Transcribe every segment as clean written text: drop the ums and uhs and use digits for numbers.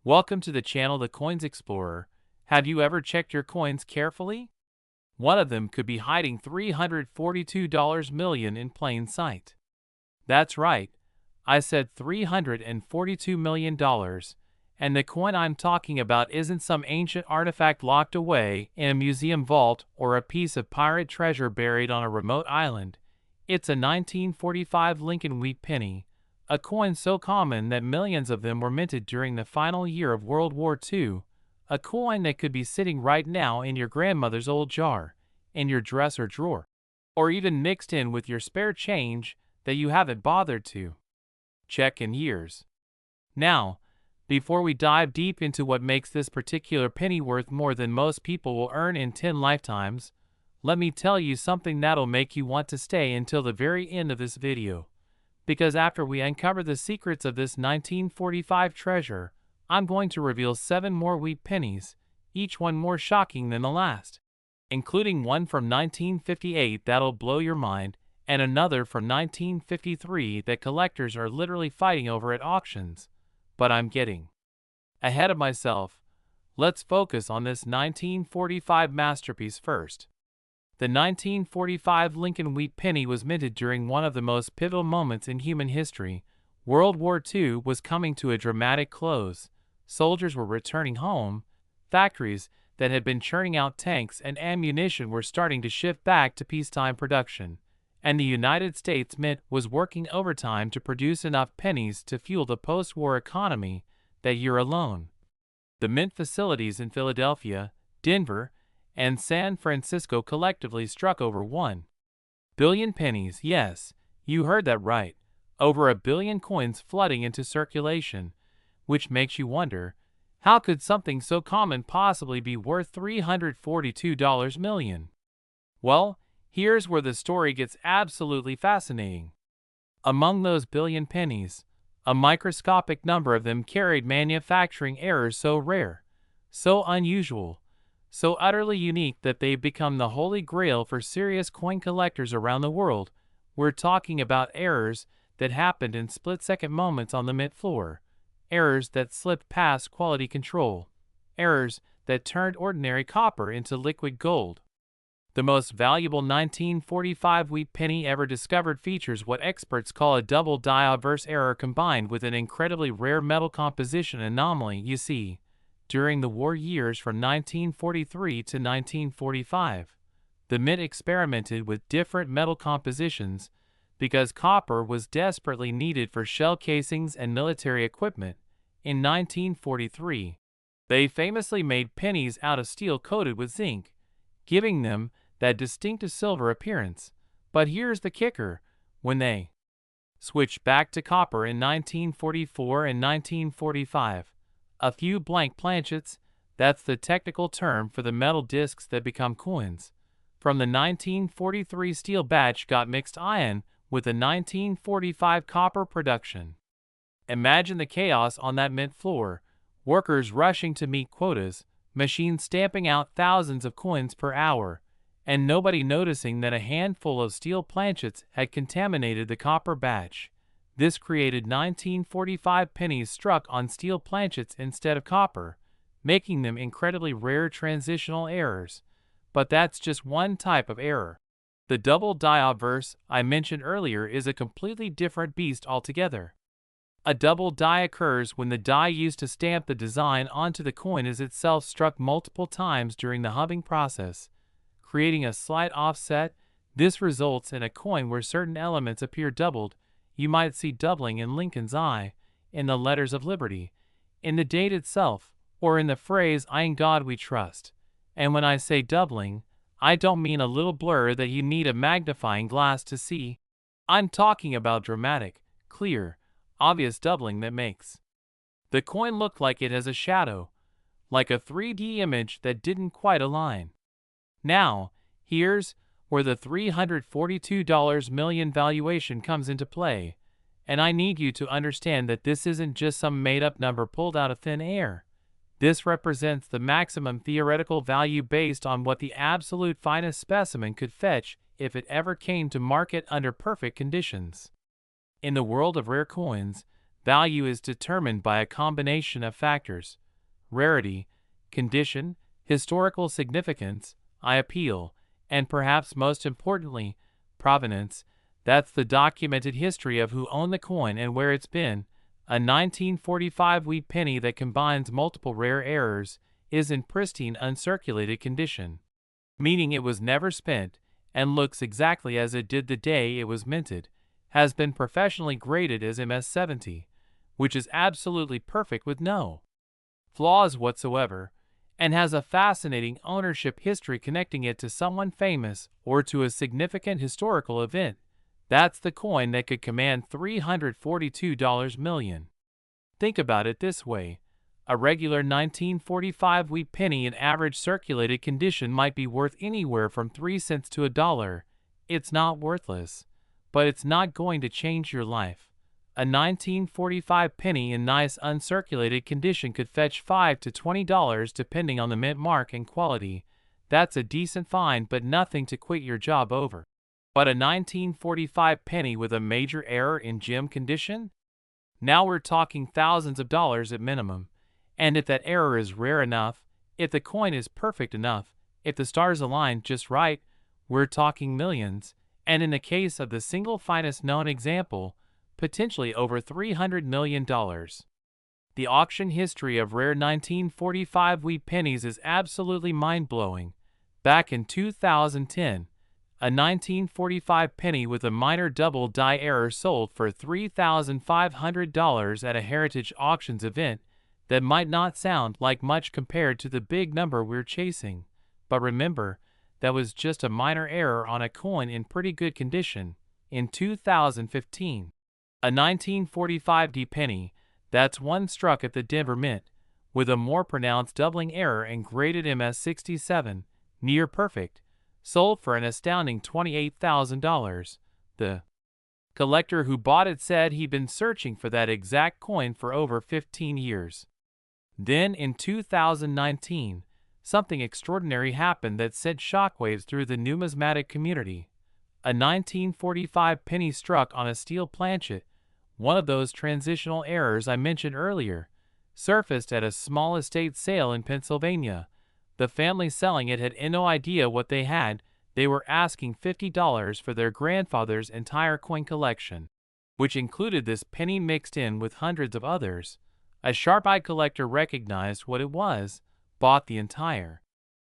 Welcome to the channel The Coins Explorer. Have you ever checked your coins carefully? One of them could be hiding $342 million in plain sight. That's right, I said $342 million, and the coin I'm talking about isn't some ancient artifact locked away in a museum vault or a piece of pirate treasure buried on a remote island. It's a 1945 Lincoln Wheat Penny, a coin so common that millions of them were minted during the final year of World War II, a coin that could be sitting right now in your grandmother's old jar, in your dresser drawer, or even mixed in with your spare change that you haven't bothered to check in years. Now, before we dive deep into what makes this particular penny worth more than most people will earn in 10 lifetimes, let me tell you something that'll make you want to stay until the very end of this video. Because after we uncover the secrets of this 1945 treasure, I'm going to reveal 7 more wheat pennies, each one more shocking than the last, including one from 1958 that'll blow your mind, and another from 1953 that collectors are literally fighting over at auctions. But I'm getting ahead of myself. Let's focus on this 1945 masterpiece first. The 1945 Lincoln Wheat Penny was minted during one of the most pivotal moments in human history. World War II was coming to a dramatic close. Soldiers were returning home. Factories that had been churning out tanks and ammunition were starting to shift back to peacetime production. And the United States Mint was working overtime to produce enough pennies to fuel the post-war economy that year alone. The Mint facilities in Philadelphia, Denver, and San Francisco collectively struck over 1 billion pennies. Yes, you heard that right. Over 1 billion coins flooding into circulation, which makes you wonder, how could something so common possibly be worth $342 million? Well, here's where the story gets absolutely fascinating. Among those billion pennies, a microscopic number of them carried manufacturing errors so rare, so unusual, so utterly unique that they've become the holy grail for serious coin collectors around the world. We're talking about errors that happened in split-second moments on the mint floor, errors that slipped past quality control, errors that turned ordinary copper into liquid gold. The most valuable 1945 wheat penny ever discovered features what experts call a double die-obverse error combined with an incredibly rare metal composition anomaly. You see, during the war years from 1943 to 1945, the Mint experimented with different metal compositions because copper was desperately needed for shell casings and military equipment. In 1943, they famously made pennies out of steel coated with zinc, giving them that distinctive silver appearance. But here's the kicker: when they switched back to copper in 1944 and 1945, a few blank planchets, that's the technical term for the metal discs that become coins, from the 1943 steel batch got mixed ion with the 1945 copper production. Imagine the chaos on that mint floor, workers rushing to meet quotas, machines stamping out thousands of coins per hour, and nobody noticing that a handful of steel planchets had contaminated the copper batch. This created 1945 pennies struck on steel planchets instead of copper, making them incredibly rare transitional errors. But that's just one type of error. The double die-obverse I mentioned earlier is a completely different beast altogether. A double die occurs when the die used to stamp the design onto the coin is itself struck multiple times during the hubbing process, creating a slight offset. This results in a coin where certain elements appear doubled. You might see doubling in Lincoln's eye, in the letters of liberty, in the date itself, or in the phrase, "In God we trust." And when I say doubling, I don't mean a little blur that you need a magnifying glass to see. I'm talking about dramatic, clear, obvious doubling that makes the coin look like it has a shadow, like a 3D image that didn't quite align. Now, here's where the $342 million valuation comes into play, and I need you to understand that this isn't just some made-up number pulled out of thin air. This represents the maximum theoretical value based on what the absolute finest specimen could fetch if it ever came to market under perfect conditions. In the world of rare coins, value is determined by a combination of factors: rarity, condition, historical significance, appeal, and perhaps most importantly, provenance. That's the documented history of who owned the coin and where it's been. A 1945 wheat penny that combines multiple rare errors is in pristine uncirculated condition, meaning it was never spent and looks exactly as it did the day it was minted, has been professionally graded as MS-70, which is absolutely perfect with no flaws whatsoever, and has a fascinating ownership history connecting it to someone famous or to a significant historical event. That's the coin that could command $342 million. Think about it this way. A regular 1945 wheat penny in average circulated condition might be worth anywhere from 3 cents to $1. It's not worthless, but it's not going to change your life. A 1945 penny in nice uncirculated condition could fetch $5 to $20 depending on the mint mark and quality. That's a decent find, but nothing to quit your job over. But a 1945 penny with a major error in gem condition? Now we're talking thousands of dollars at minimum. And if that error is rare enough, if the coin is perfect enough, if the stars align just right, we're talking millions, and in the case of the single finest known example, potentially over $300 million. The auction history of rare 1945 wheat pennies is absolutely mind-blowing. Back in 2010, a 1945 penny with a minor double die error sold for $3,500 at a Heritage Auctions event. That might not sound like much compared to the big number we're chasing, but remember, that was just a minor error on a coin in pretty good condition. In 2015, a 1945 D penny, that's one struck at the Denver Mint, with a more pronounced doubling error and graded MS-67, near perfect, sold for an astounding $28,000. The collector who bought it said he'd been searching for that exact coin for over 15 years. Then, in 2019, something extraordinary happened that sent shockwaves through the numismatic community. A 1945 penny struck on a steel planchet, one of those transitional errors I mentioned earlier, surfaced at a small estate sale in Pennsylvania. The family selling it had no idea what they had. They were asking $50 for their grandfather's entire coin collection, which included this penny mixed in with hundreds of others. A sharp-eyed collector recognized what it was, bought the entire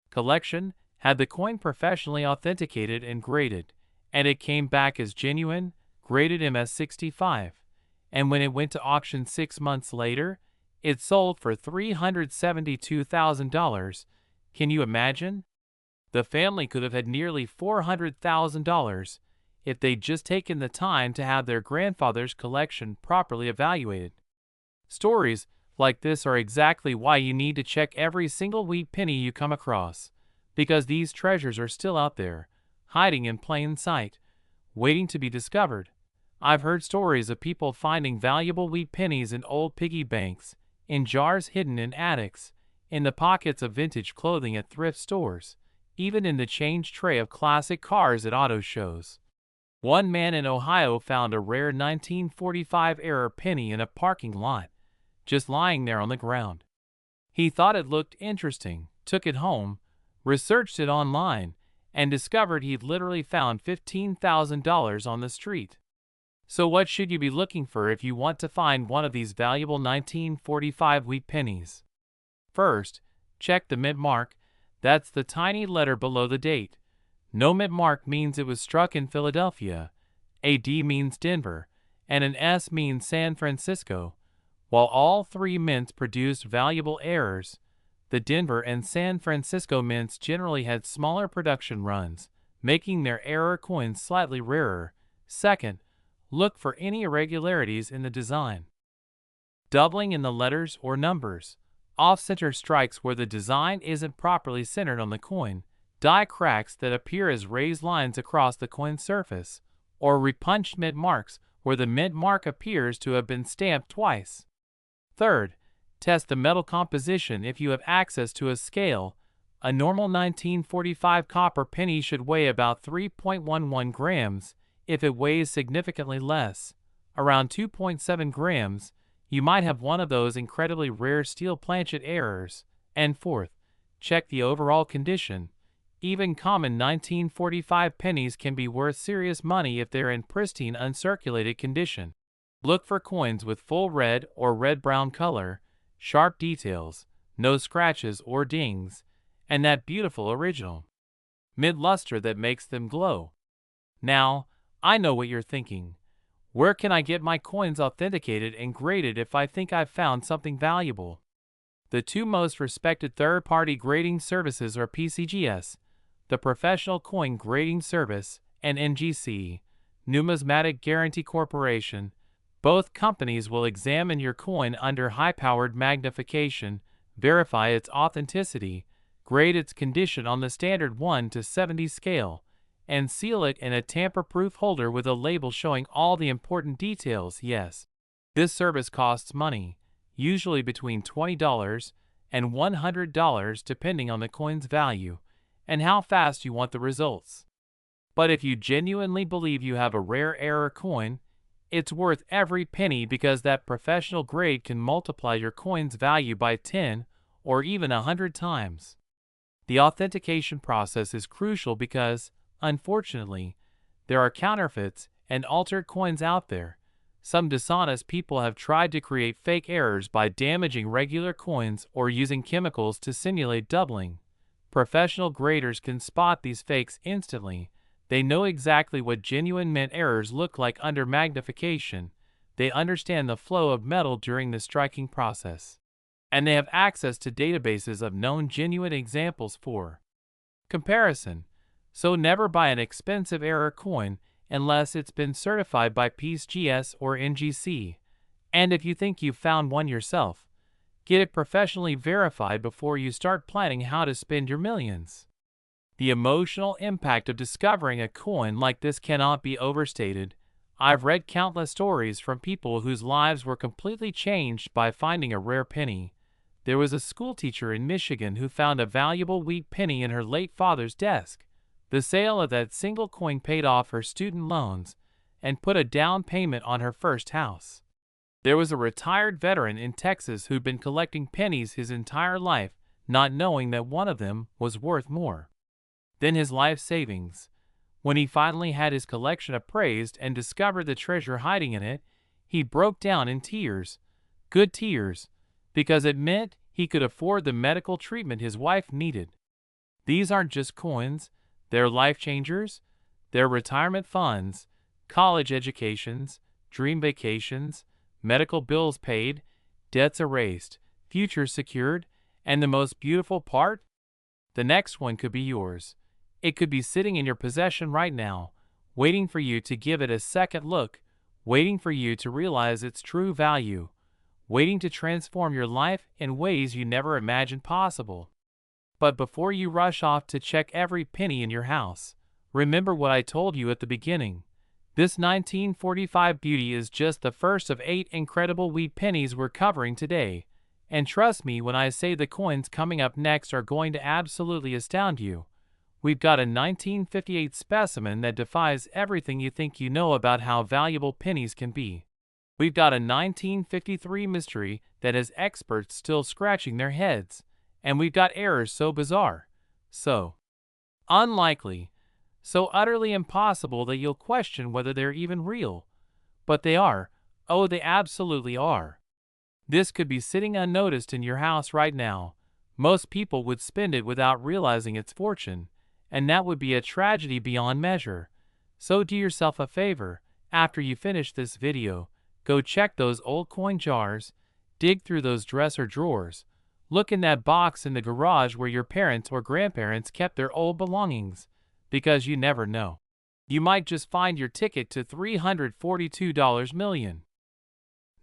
collection, had the coin professionally authenticated and graded, and it came back as genuine, graded MS-65. And when it went to auction 6 months later, it sold for $372,000. Can you imagine? The family could have had nearly $400,000 if they'd just taken the time to have their grandfather's collection properly evaluated. Stories like this are exactly why you need to check every single wheat penny you come across, because these treasures are still out there, hiding in plain sight, waiting to be discovered. I've heard stories of people finding valuable wheat pennies in old piggy banks, in jars hidden in attics, in the pockets of vintage clothing at thrift stores, even in the change tray of classic cars at auto shows. One man in Ohio found a rare 1945 era penny in a parking lot, just lying there on the ground. He thought it looked interesting, took it home, researched it online, and discovered he'd literally found $15,000 on the street. So what should you be looking for if you want to find one of these valuable 1945 wheat pennies? First, check the mint mark. That's the tiny letter below the date. No mint mark means it was struck in Philadelphia, a D means Denver, and an S means San Francisco. While all three mints produced valuable errors, the Denver and San Francisco mints generally had smaller production runs, making their error coins slightly rarer. Second, look for any irregularities in the design. Doubling in the letters or numbers, off-center strikes where the design isn't properly centered on the coin, die cracks that appear as raised lines across the coin surface, or repunched mint marks where the mint mark appears to have been stamped twice. Third, test the metal composition if you have access to a scale. A normal 1945 copper penny should weigh about 3.11 grams. If it weighs significantly less, around 2.7 grams, you might have one of those incredibly rare steel planchet errors. And fourth, check the overall condition. Even common 1945 pennies can be worth serious money if they're in pristine uncirculated condition. Look for coins with full red or red-brown color, sharp details, no scratches or dings, and that beautiful original mid-luster that makes them glow. Now, I know what you're thinking. Where can I get my coins authenticated and graded if I think I've found something valuable? The two most respected third-party grading services are PCGS, the Professional Coin Grading Service, and NGC, Numismatic Guarantee Corporation. Both companies will examine your coin under high-powered magnification, verify its authenticity, grade its condition on the standard 1 to 70 scale, and seal it in a tamper-proof holder with a label showing all the important details. Yes, this service costs money, usually between $20 and $100 depending on the coin's value and how fast you want the results. But if you genuinely believe you have a rare error coin, it's worth every penny because that professional grade can multiply your coin's value by 10 or even 100 times. The authentication process is crucial because, unfortunately, there are counterfeits and altered coins out there. Some dishonest people have tried to create fake errors by damaging regular coins or using chemicals to simulate doubling. Professional graders can spot these fakes instantly. They know exactly what genuine mint errors look like under magnification. They understand the flow of metal during the striking process, and they have access to databases of known genuine examples for comparison. So never buy an expensive error coin unless it's been certified by PCGS or NGC. And if you think you've found one yourself, get it professionally verified before you start planning how to spend your millions. The emotional impact of discovering a coin like this cannot be overstated. I've read countless stories from people whose lives were completely changed by finding a rare penny. There was a schoolteacher in Michigan who found a valuable wheat penny in her late father's desk. The sale of that single coin paid off her student loans and put a down payment on her first house. There was a retired veteran in Texas who'd been collecting pennies his entire life, not knowing that one of them was worth more than his life savings. When he finally had his collection appraised and discovered the treasure hiding in it, he broke down in tears, good tears, because it meant he could afford the medical treatment his wife needed. These aren't just coins, they're life changers, they're retirement funds, college educations, dream vacations, medical bills paid, debts erased, futures secured, and the most beautiful part? The next one could be yours. It could be sitting in your possession right now, waiting for you to give it a second look, waiting for you to realize its true value, waiting to transform your life in ways you never imagined possible. But before you rush off to check every penny in your house, remember what I told you at the beginning. This 1945 beauty is just the first of 8 incredible wheat pennies we're covering today, and trust me when I say the coins coming up next are going to absolutely astound you. We've got a 1958 specimen that defies everything you think you know about how valuable pennies can be. We've got a 1953 mystery that has experts still scratching their heads, and we've got errors so bizarre, so unlikely, so utterly impossible that you'll question whether they're even real. But they are. Oh, they absolutely are. This could be sitting unnoticed in your house right now. Most people would spend it without realizing its fortune, and that would be a tragedy beyond measure. So do yourself a favor, after you finish this video, go check those old coin jars, dig through those dresser drawers, look in that box in the garage where your parents or grandparents kept their old belongings, because you never know. You might just find your ticket to $342 million.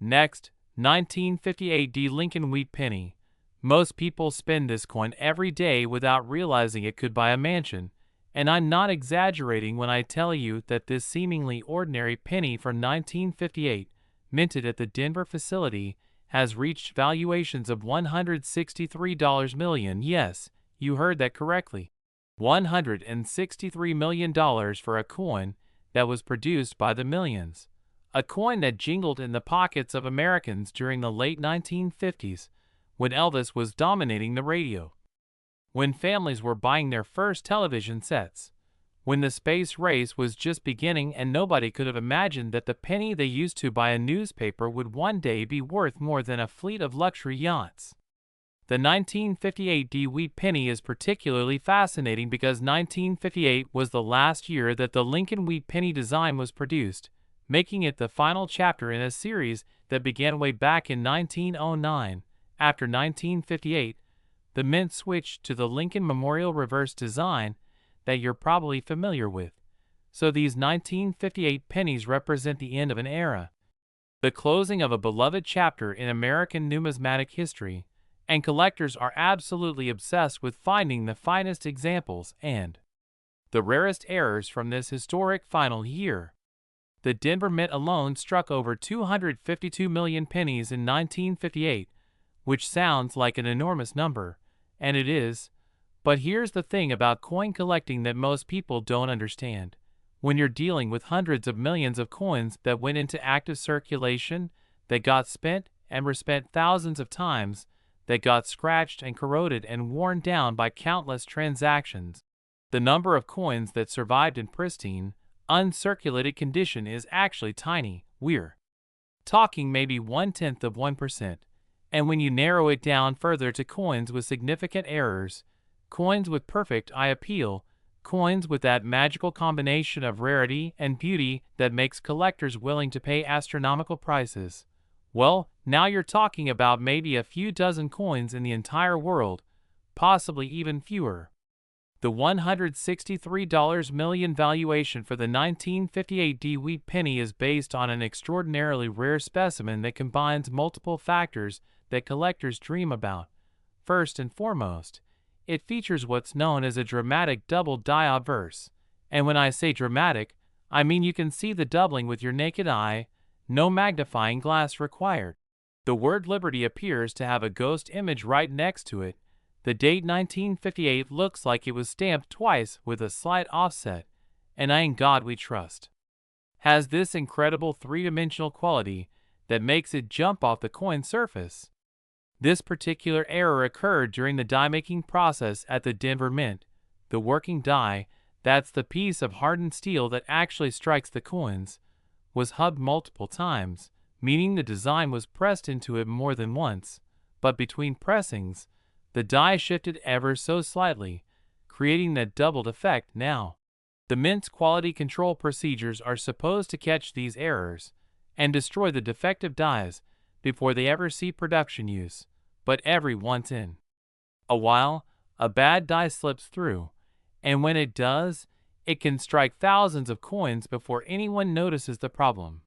Next, 1958 D Lincoln Wheat Penny. Most people spend this coin every day without realizing it could buy a mansion, and I'm not exaggerating when I tell you that this seemingly ordinary penny from 1958, minted at the Denver facility, has reached valuations of $163 million. Yes, you heard that correctly. $163 million for a coin that was produced by the millions a coin that jingled in the pockets of Americans during the late 1950s, when Elvis was dominating the radio, when families were buying their first television sets, when the space race was just beginning and nobody could have imagined that the penny they used to buy a newspaper would one day be worth more than a fleet of luxury yachts. The 1958 Wheat Penny is particularly fascinating because 1958 was the last year that the Lincoln Wheat Penny design was produced, making it the final chapter in a series that began way back in 1909. After 1958, the mint switched to the Lincoln Memorial reverse design that you're probably familiar with. So these 1958 pennies represent the end of an era, the closing of a beloved chapter in American numismatic history, and collectors are absolutely obsessed with finding the finest examples and the rarest errors from this historic final year. The Denver Mint alone struck over 252 million pennies in 1958, which sounds like an enormous number, and it is. But here's the thing about coin collecting that most people don't understand. When you're dealing with hundreds of millions of coins that went into active circulation, that got spent and respent thousands of times, that got scratched and corroded and worn down by countless transactions, the number of coins that survived in pristine, uncirculated condition is actually tiny. We're talking maybe 0.1%. And when you narrow it down further to coins with significant errors, coins with perfect eye appeal, coins with that magical combination of rarity and beauty that makes collectors willing to pay astronomical prices, well, now you're talking about maybe a few dozen coins in the entire world, possibly even fewer. The $163 million valuation for the 1958 Wheat Penny is based on an extraordinarily rare specimen that combines multiple factors that collectors dream about. First and foremost, it features what's known as a dramatic double die obverse. And when I say dramatic, I mean you can see the doubling with your naked eye, no magnifying glass required. The word Liberty appears to have a ghost image right next to it. The date 1958 looks like it was stamped twice with a slight offset, and in God we trust has this incredible three-dimensional quality that makes it jump off the coin surface. This particular error occurred during the die-making process at the Denver Mint. The working die, that's the piece of hardened steel that actually strikes the coins, was hubbed multiple times, meaning the design was pressed into it more than once, but between pressings, the die shifted ever so slightly, creating that doubled effect. Now, the Mint's quality control procedures are supposed to catch these errors and destroy the defective dies before they ever see production use, but every once in a while, a bad die slips through, and when it does, it can strike thousands of coins before anyone notices the problem.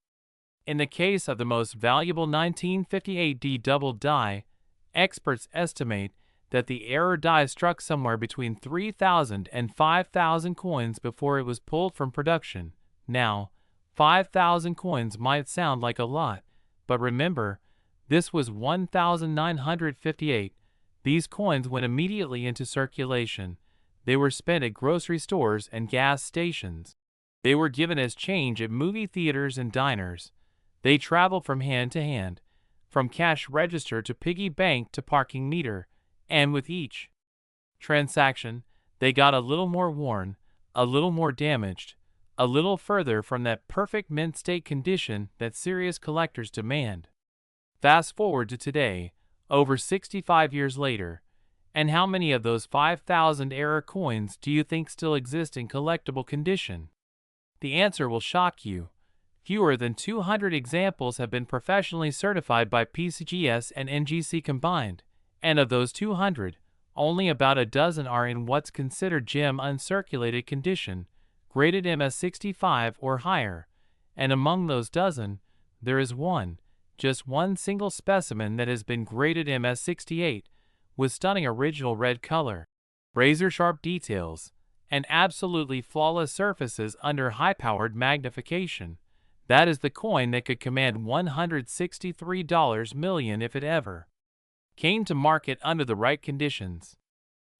In the case of the most valuable 1958 double die, experts estimate that the error die struck somewhere between 3,000 and 5,000 coins before it was pulled from production. Now, 5,000 coins might sound like a lot, but remember, this was 1,958. These coins went immediately into circulation. They were spent at grocery stores and gas stations. They were given as change at movie theaters and diners. They traveled from hand to hand, from cash register to piggy bank to parking meter, and with each transaction, they got a little more worn, a little more damaged, a little further from that perfect mint state condition that serious collectors demand. Fast forward to today, over 65 years later, and how many of those 5,000 error coins do you think still exist in collectible condition? The answer will shock you. Fewer than 200 examples have been professionally certified by PCGS and NGC combined, and of those 200, only about a dozen are in what's considered gem uncirculated condition, graded MS65 or higher, and among those dozen, there is just one single specimen that has been graded MS68, with stunning original red color, razor-sharp details, and absolutely flawless surfaces under high-powered magnification. That is the coin that could command $163 million if it ever came to market under the right conditions.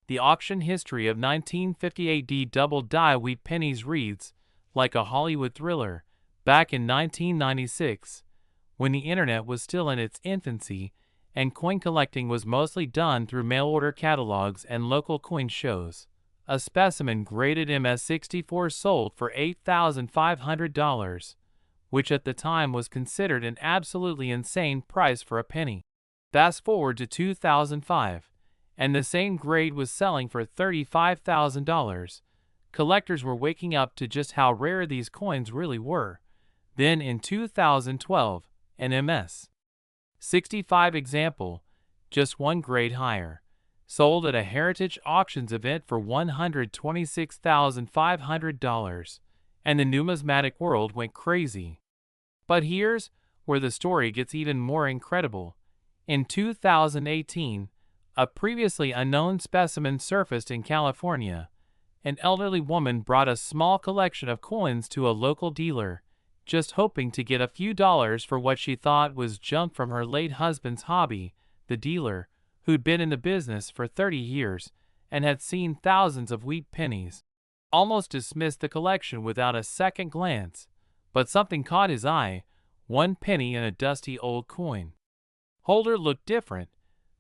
The auction history of 1958 double die wheat pennies reads like a Hollywood thriller, Back in 1996, when the internet was still in its infancy and coin collecting was mostly done through mail-order catalogs and local coin shows, a specimen graded MS-64 sold for $8,500, which at the time was considered an absolutely insane price for a penny. Fast forward to 2005, and the same grade was selling for $35,000. Collectors were waking up to just how rare these coins really were. Then in 2012, an MS-65 example, just one grade higher, sold at a Heritage Auctions event for $126,500, and the numismatic world went crazy. But here's where the story gets even more incredible. In 2018, a previously unknown specimen surfaced in California. An elderly woman brought a small collection of coins to a local dealer, just hoping to get a few dollars for what she thought was junk from her late husband's hobby. The dealer, who'd been in the business for 30 years and had seen thousands of wheat pennies, almost dismissed the collection without a second glance. But something caught his eye: one penny in a dusty old coin holder looked different.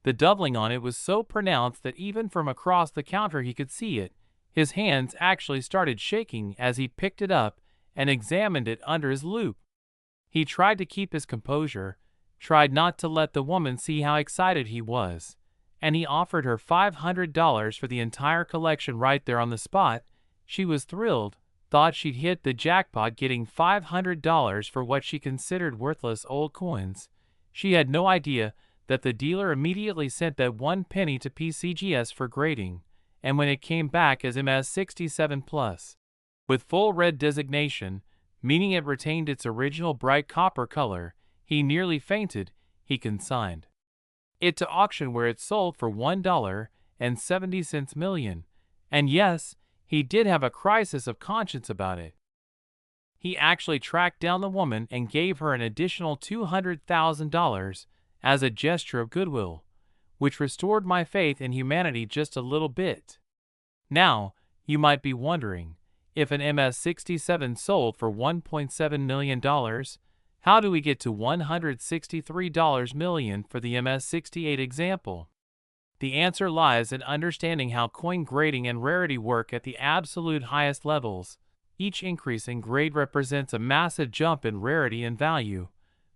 The doubling on it was so pronounced that even from across the counter he could see it. His hands actually started shaking as he picked it up and examined it under his loupe. He tried to keep his composure, tried not to let the woman see how excited he was, and he offered her $500 for the entire collection right there on the spot. She was thrilled, thought she'd hit the jackpot getting $500 for what she considered worthless old coins. She had no idea that the dealer immediately sent that one penny to PCGS for grading, and when it came back as MS-67+, with full red designation, meaning it retained its original bright copper color, he nearly fainted. He consigned it to auction where it sold for $1.70 million. And yes, he did have a crisis of conscience about it. He actually tracked down the woman and gave her an additional $200,000 as a gesture of goodwill, which restored my faith in humanity just a little bit. Now, you might be wondering, if an MS-67 sold for $1.7 million, how do we get to $163 million for the MS-68 example? The answer lies in understanding how coin grading and rarity work at the absolute highest levels. Each increase in grade represents a massive jump in rarity and value.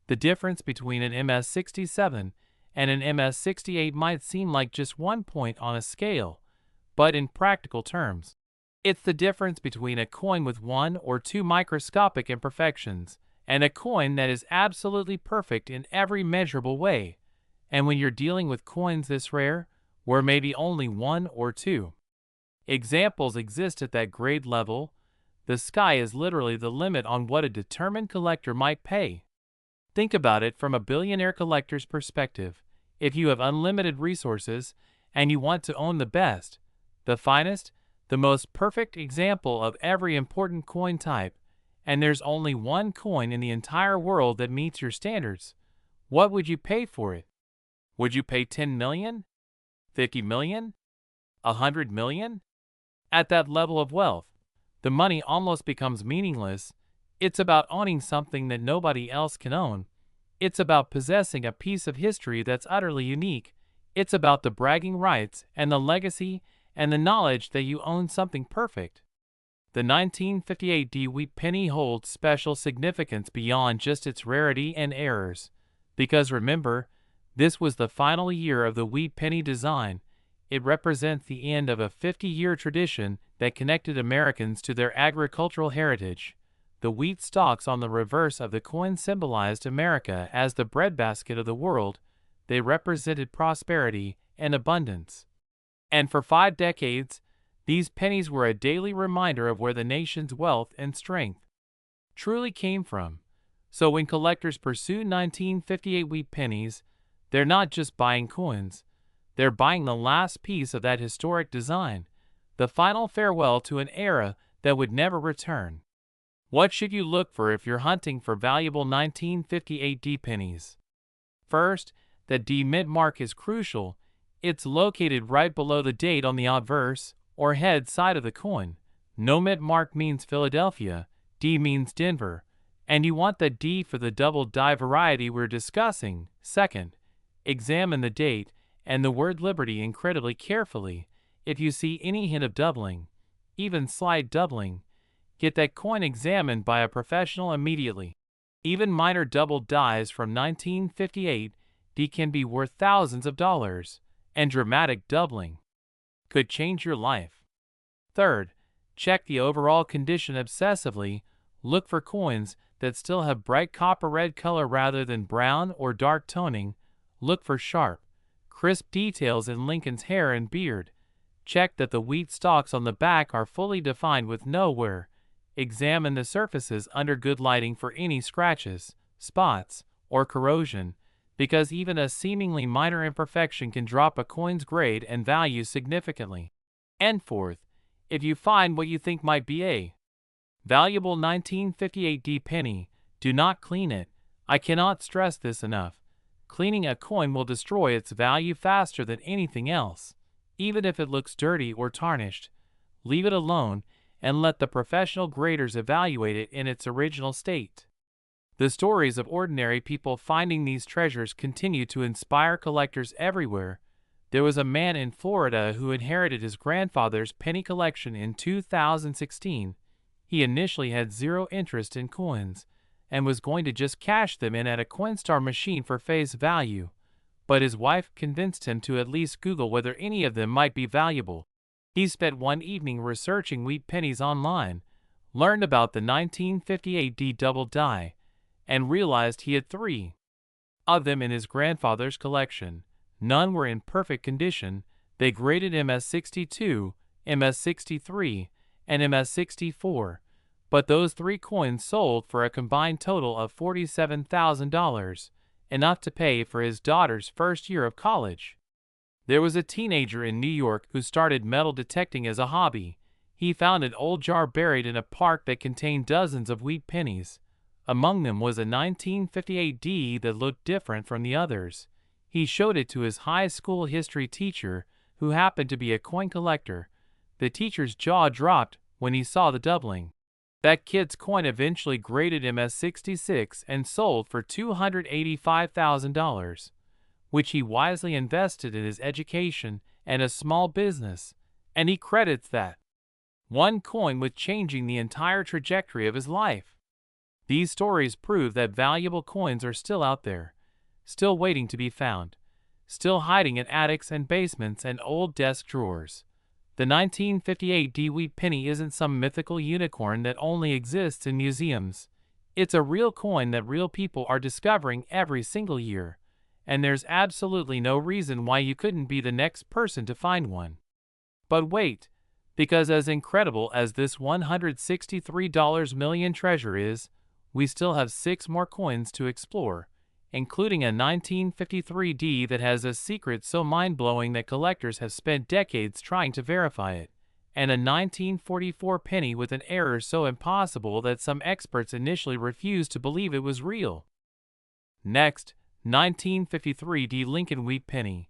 The difference between an MS-67 and an MS-68 might seem like just 1 point on a scale, but in practical terms, it's the difference between a coin with 1 or 2 microscopic imperfections and a coin that is absolutely perfect in every measurable way. And when you're dealing with coins this rare, where maybe only 1 or 2 examples exist at that grade level, the sky is literally the limit on what a determined collector might pay. Think about it from a billionaire collector's perspective. If you have unlimited resources and you want to own the best, the finest, the most perfect example of every important coin type, and there's only one coin in the entire world that meets your standards, what would you pay for it? Would you pay $10 million? $50 million? $100 million? At that level of wealth, the money almost becomes meaningless. It's about owning something that nobody else can own. It's about possessing a piece of history that's utterly unique. It's about the bragging rights and the legacy and the knowledge that you own something perfect. The 1958 D Wheat Penny holds special significance beyond just its rarity and errors. Because remember, this was the final year of the wheat penny design. It represents the end of a 50-year tradition that connected Americans to their agricultural heritage. The wheat stalks on the reverse of the coin symbolized America as the breadbasket of the world. They represented prosperity and abundance. And for 5 decades, these pennies were a daily reminder of where the nation's wealth and strength truly came from. So when collectors pursue 1958 wheat pennies, they're not just buying coins. They're buying the last piece of that historic design, the final farewell to an era that would never return. What should you look for if you're hunting for valuable 1958 D pennies? First, the D mint mark is crucial. It's located right below the date on the obverse, or head side of the coin. No mint mark means Philadelphia, D means Denver, And you want the D for the double die variety we're discussing. Second, examine the date and the word Liberty incredibly carefully. If you see any hint of doubling, even slight doubling, get that coin examined by a professional immediately. Even minor double dies from 1958 D can be worth thousands of dollars, and dramatic doubling could change your life. Third, check the overall condition obsessively. Look for coins that still have bright copper red color rather than brown or dark toning. Look for sharp, crisp details in Lincoln's hair and beard. Check that the wheat stalks on the back are fully defined with no wear. Examine the surfaces under good lighting for any scratches, spots, or corrosion, because even a seemingly minor imperfection can drop a coin's grade and value significantly. And fourth, if you find what you think might be a valuable 1958 D penny, do not clean it. I cannot stress this enough. Cleaning a coin will destroy its value faster than anything else. Even if it looks dirty or tarnished, leave it alone and let the professional graders evaluate it in its original state. The stories of ordinary people finding these treasures continue to inspire collectors everywhere. There was a man in Florida who inherited his grandfather's penny collection in 2016. He initially had zero interest in coins and was going to just cash them in at a Coinstar machine for face value, but his wife convinced him to at least Google whether any of them might be valuable. He spent one evening researching wheat pennies online, learned about the 1958 D double die, and realized he had 3 of them in his grandfather's collection. None were in perfect condition. They graded MS62, MS63, and MS64, but those 3 coins sold for a combined total of $47,000, enough to pay for his daughter's first year of college. There was a teenager in New York who started metal detecting as a hobby. He found an old jar buried in a park that contained dozens of wheat pennies. Among them was a 1958 D that looked different from the others. He showed it to his high school history teacher, who happened to be a coin collector. The teacher's jaw dropped when he saw the doubling. That kid's coin eventually graded him as 66 and sold for $285,000, which he wisely invested in his education and a small business, and he credits that one coin with changing the entire trajectory of his life. These stories prove that valuable coins are still out there, still waiting to be found, still hiding in attics and basements and old desk drawers. The 1958 D wheat penny isn't some mythical unicorn that only exists in museums. It's a real coin that real people are discovering every single year, and there's absolutely no reason why you couldn't be the next person to find one. But wait, because as incredible as this $163 million treasure is, we still have 6 more coins to explore, including a 1953 D that has a secret so mind-blowing that collectors have spent decades trying to verify it, and a 1944 penny with an error so impossible that some experts initially refused to believe it was real. Next, 1953 D Lincoln Wheat Penny.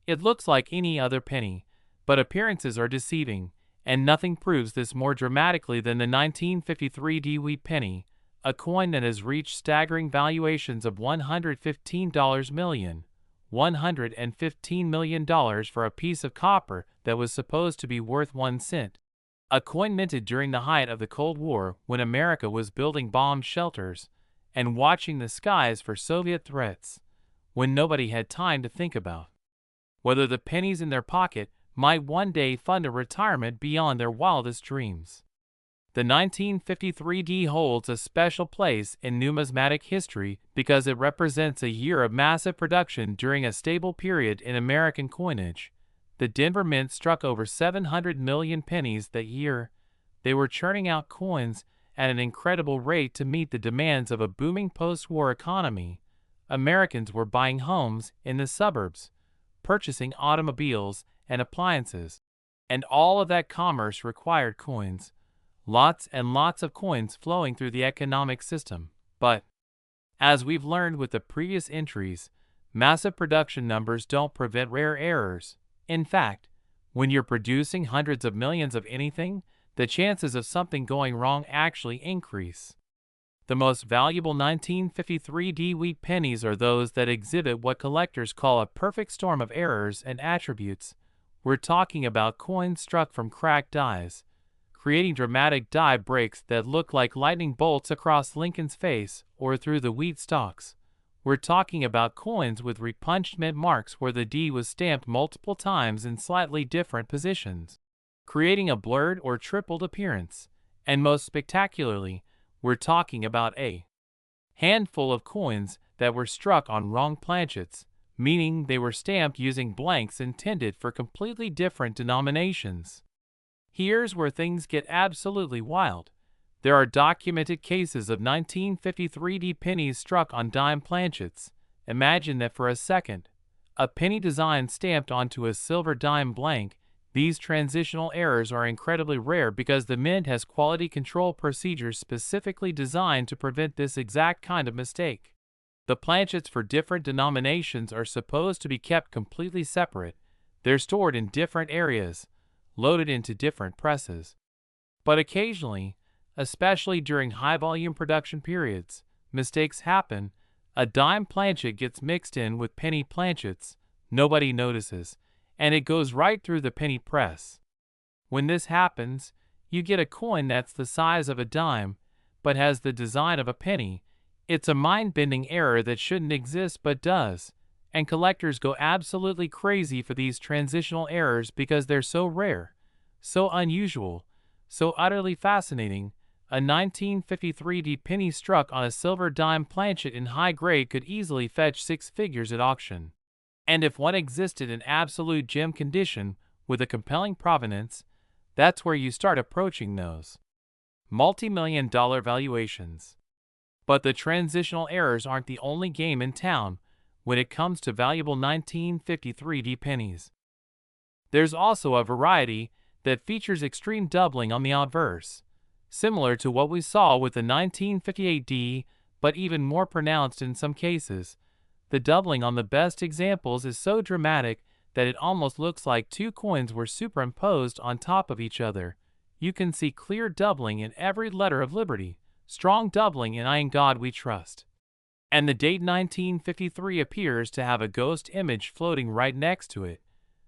It looks like any other penny, but appearances are deceiving, and nothing proves this more dramatically than the 1953 D Wheat Penny, a coin that has reached staggering valuations of $115 million, $115 million for a piece of copper that was supposed to be worth 1 cent. A coin minted during the height of the Cold War when America was building bomb shelters and watching the skies for Soviet threats, when nobody had time to think about whether the pennies in their pocket might one day fund a retirement beyond their wildest dreams. The 1953 D holds a special place in numismatic history because it represents a year of massive production during a stable period in American coinage. The Denver Mint struck over 700 million pennies that year. They were churning out coins at an incredible rate to meet the demands of a booming post-war economy. Americans were buying homes in the suburbs, purchasing automobiles and appliances, and all of that commerce required coins. Lots and lots of coins flowing through the economic system. But, as we've learned with the previous entries, massive production numbers don't prevent rare errors. In fact, when you're producing hundreds of millions of anything, the chances of something going wrong actually increase. The most valuable 1953 wheat pennies are those that exhibit what collectors call a perfect storm of errors and attributes. We're talking about coins struck from cracked dies, creating dramatic die breaks that look like lightning bolts across Lincoln's face or through the wheat stalks. We're talking about coins with repunched mint marks where the D was stamped multiple times in slightly different positions, creating a blurred or tripled appearance. And most spectacularly, we're talking about a handful of coins that were struck on wrong planchets, meaning they were stamped using blanks intended for completely different denominations. Here's where things get absolutely wild. There are documented cases of 1953 pennies struck on dime planchets. Imagine that for a second. A penny design stamped onto a silver dime blank. These transitional errors are incredibly rare because the mint has quality control procedures specifically designed to prevent this exact kind of mistake. The planchets for different denominations are supposed to be kept completely separate. They're stored in different areas, loaded into different presses. But occasionally, especially during high-volume production periods, mistakes happen. A dime planchet gets mixed in with penny planchets. Nobody notices, and it goes right through the penny press. When this happens, you get a coin that's the size of a dime, but has the design of a penny. It's a mind-bending error that shouldn't exist but does, and collectors go absolutely crazy for these transitional errors because they're so rare, so unusual, so utterly fascinating. A 1953 penny struck on a silver dime planchet in high grade could easily fetch six figures at auction. And if one existed in absolute gem condition with a compelling provenance, that's where you start approaching those multi-million-dollar valuations. But the transitional errors aren't the only game in town when it comes to valuable 1953 pennies. There's also a variety that features extreme doubling on the obverse, similar to what we saw with the 1958D, but even more pronounced in some cases. The doubling on the best examples is so dramatic that it almost looks like two coins were superimposed on top of each other. You can see clear doubling in every letter of Liberty, strong doubling in "In God We Trust." And the date 1953 appears to have a ghost image floating right next to it,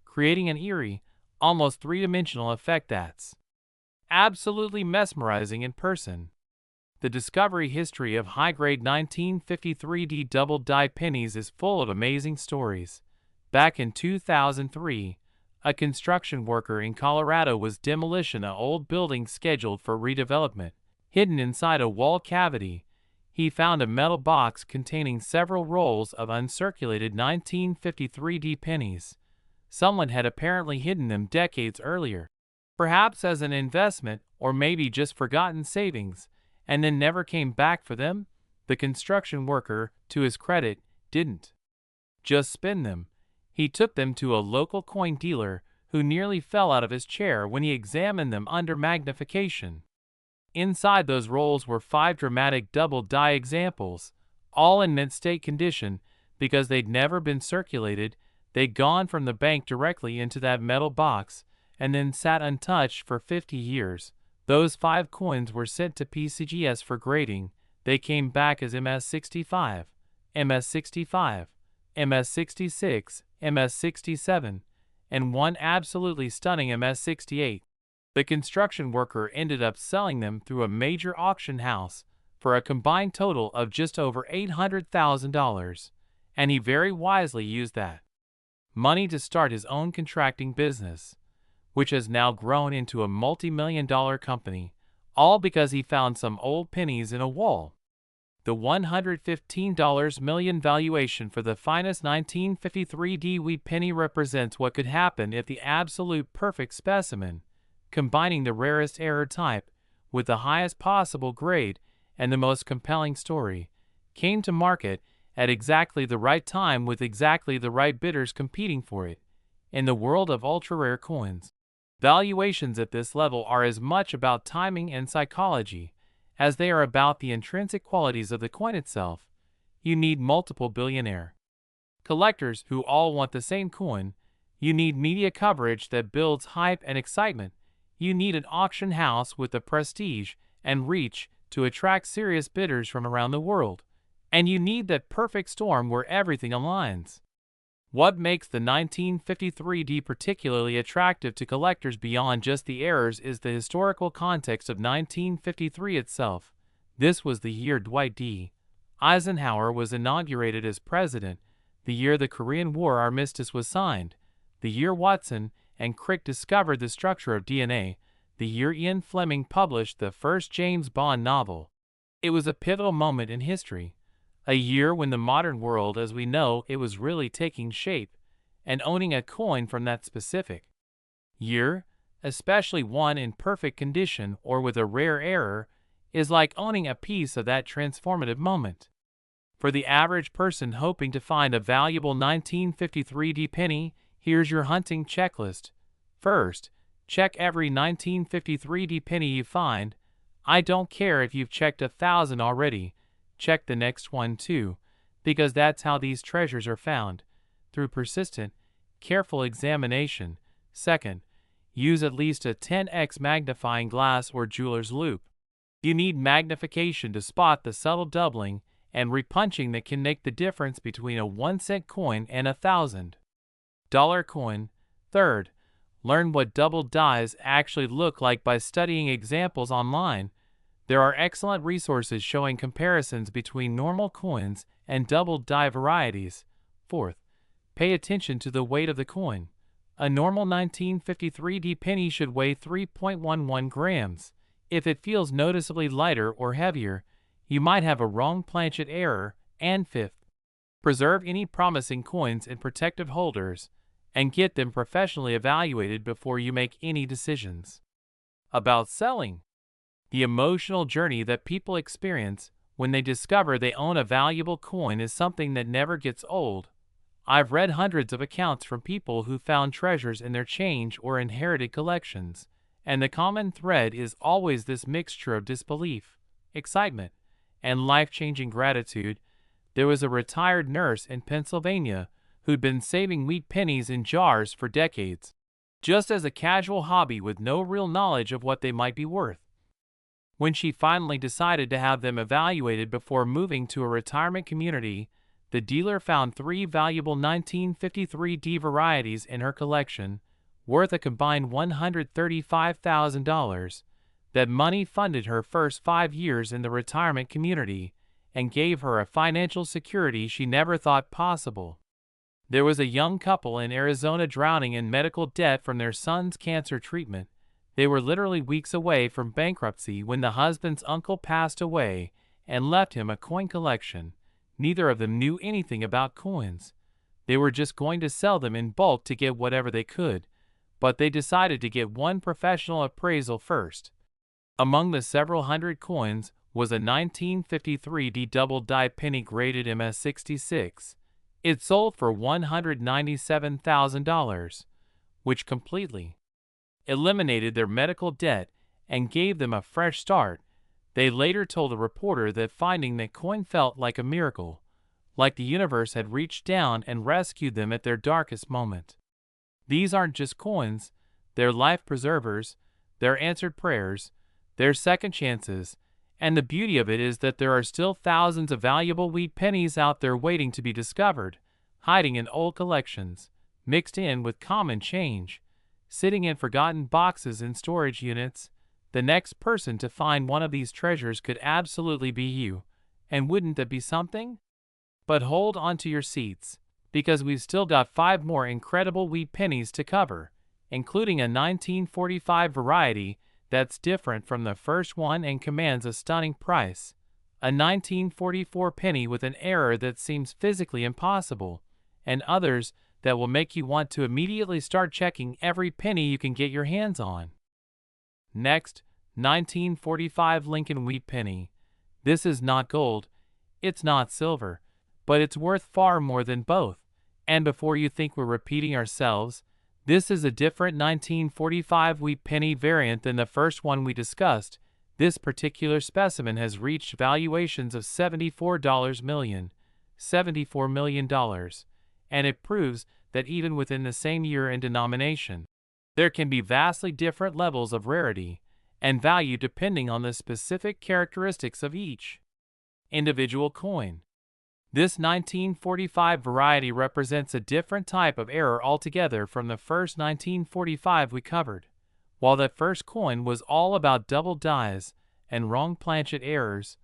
creating an eerie, almost three-dimensional effect that's absolutely mesmerizing in person. The discovery history of high-grade 1953 double die pennies is full of amazing stories. Back in 2003, a construction worker in Colorado was demolishing an old building scheduled for redevelopment. Hidden inside a wall cavity, he found a metal box containing several rolls of uncirculated 1953 pennies. Someone had apparently hidden them decades earlier, perhaps as an investment or maybe just forgotten savings, and then never came back for them. The construction worker, to his credit, didn't just spend them. He took them to a local coin dealer who nearly fell out of his chair when he examined them under magnification. Inside those rolls were 5 dramatic double die examples, all in mint state condition because they'd never been circulated. They'd gone from the bank directly into that metal box and then sat untouched for 50 years. Those 5 coins were sent to PCGS for grading. They came back as MS65, MS65, MS66, MS67, and one absolutely stunning MS68. The construction worker ended up selling them through a major auction house for a combined total of just over $800,000, and he very wisely used that money to start his own contracting business, which has now grown into a multi-million-dollar company, all because he found some old pennies in a wall. The $115 million valuation for the finest 1953 wheat penny represents what could happen if the absolute perfect specimen, combining the rarest error type with the highest possible grade and the most compelling story, came to market at exactly the right time with exactly the right bidders competing for it. In the world of ultra-rare coins, valuations at this level are as much about timing and psychology as they are about the intrinsic qualities of the coin itself. You need multiple billionaire collectors who all want the same coin. You need media coverage that builds hype and excitement. You need an auction house with the prestige and reach to attract serious bidders from around the world, and you need that perfect storm where everything aligns. What makes the 1953D particularly attractive to collectors beyond just the errors is the historical context of 1953 itself. This was the year Dwight D. Eisenhower was inaugurated as president, the year the Korean War armistice was signed, the year Watson and Crick discovered the structure of DNA, the year Ian Fleming published the first James Bond novel. It was a pivotal moment in history, a year when the modern world as we know it was really taking shape, and owning a coin from that specific year, especially one in perfect condition or with a rare error, is like owning a piece of that transformative moment. For the average person hoping to find a valuable 1953D penny, here's your hunting checklist. First, check every 1953D penny you find. I don't care if you've checked 1,000 already, check the next one too, because that's how these treasures are found, through persistent, careful examination. Second, use at least a 10x magnifying glass or jeweler's loupe. You need magnification to spot the subtle doubling and repunching that can make the difference between a 1-cent coin and a $1,000 coin. Third, learn what doubled dies actually look like by studying examples online. There are excellent resources showing comparisons between normal coins and doubled die varieties. Fourth, pay attention to the weight of the coin. A normal 1953D penny should weigh 3.11 grams. If it feels noticeably lighter or heavier, you might have a wrong planchet error. And fifth, preserve any promising coins in protective holders and get them professionally evaluated before you make any decisions. About selling. The emotional journey that people experience when they discover they own a valuable coin is something that never gets old. I've read hundreds of accounts from people who found treasures in their change or inherited collections, and the common thread is always this mixture of disbelief, excitement, and life-changing gratitude. There was a retired nurse in Pennsylvania who'd been saving wheat pennies in jars for decades, just as a casual hobby with no real knowledge of what they might be worth. When she finally decided to have them evaluated before moving to a retirement community, the dealer found 3 valuable 1953D varieties in her collection, worth a combined $135,000. That money funded her first 5 years in the retirement community and gave her a financial security she never thought possible. There was a young couple in Arizona drowning in medical debt from their son's cancer treatment. They were literally weeks away from bankruptcy when the husband's uncle passed away and left him a coin collection. Neither of them knew anything about coins. They were just going to sell them in bulk to get whatever they could, but they decided to get one professional appraisal first. Among the several hundred coins was a 1953D double-die penny graded MS66. It sold for $197,000, which completely eliminated their medical debt and gave them a fresh start. They later told a reporter that finding that coin felt like a miracle, like the universe had reached down and rescued them at their darkest moment. These aren't just coins, they're life preservers, they're answered prayers, they're second chances, and the beauty of it is that there are still thousands of valuable wheat pennies out there waiting to be discovered, hiding in old collections, mixed in with common change, sitting in forgotten boxes in storage units. The next person to find one of these treasures could absolutely be you, and wouldn't that be something? But hold on to your seats, because we've still got 5 more incredible wheat pennies to cover, including a 1945 variety that's different from the first one and commands a stunning price, a 1944 penny with an error that seems physically impossible, and others that will make you want to immediately start checking every penny you can get your hands on. Next, 1945 Lincoln Wheat Penny. This is not gold, it's not silver, but it's worth far more than both. And before you think we're repeating ourselves, this is a different 1945 wheat penny variant than the first one we discussed. This particular specimen has reached valuations of $74 million, $74 million, and it proves that even within the same year and denomination, there can be vastly different levels of rarity, and value depending on the specific characteristics of each individual coin. This 1945 variety represents a different type of error altogether from the first 1945 we covered. While that first coin was all about double dies and wrong planchet errors,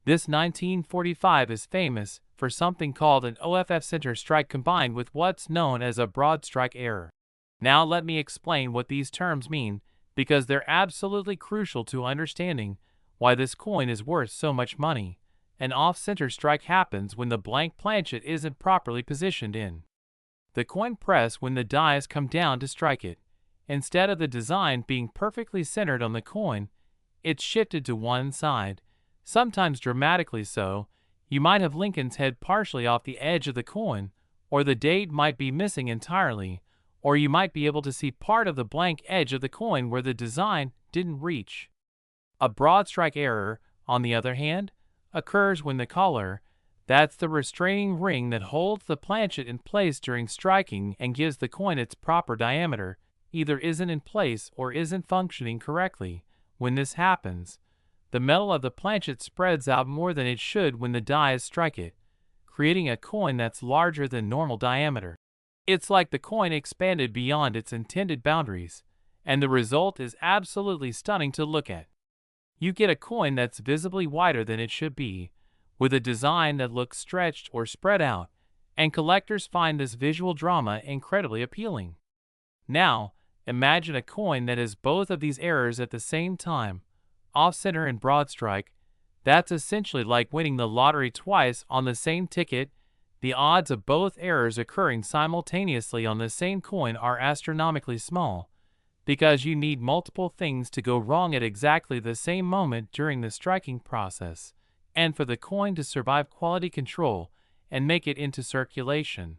this 1945 is famous for something called an OFF center strike combined with what's known as a broad strike error. Now let me explain what these terms mean, because they're absolutely crucial to understanding why this coin is worth so much money. An off-center strike happens when the blank planchet isn't properly positioned in the coin press when the dies come down to strike it. Instead of the design being perfectly centered on the coin, it's shifted to one side, sometimes dramatically so. You might have Lincoln's head partially off the edge of the coin, or the date might be missing entirely, or you might be able to see part of the blank edge of the coin where the design didn't reach. A broad strike error, on the other hand, occurs when the collar, that's the restraining ring that holds the planchet in place during striking and gives the coin its proper diameter, either isn't in place or isn't functioning correctly. When this happens, the metal of the planchet spreads out more than it should when the dies strike it, creating a coin that's larger than normal diameter. It's like the coin expanded beyond its intended boundaries, and the result is absolutely stunning to look at. You get a coin that's visibly wider than it should be, with a design that looks stretched or spread out, and collectors find this visual drama incredibly appealing. Now, imagine a coin that has both of these errors at the same time, off-center and broad strike. That's essentially like winning the lottery twice on the same ticket. The odds of both errors occurring simultaneously on the same coin are astronomically small, because you need multiple things to go wrong at exactly the same moment during the striking process, and for the coin to survive quality control and make it into circulation.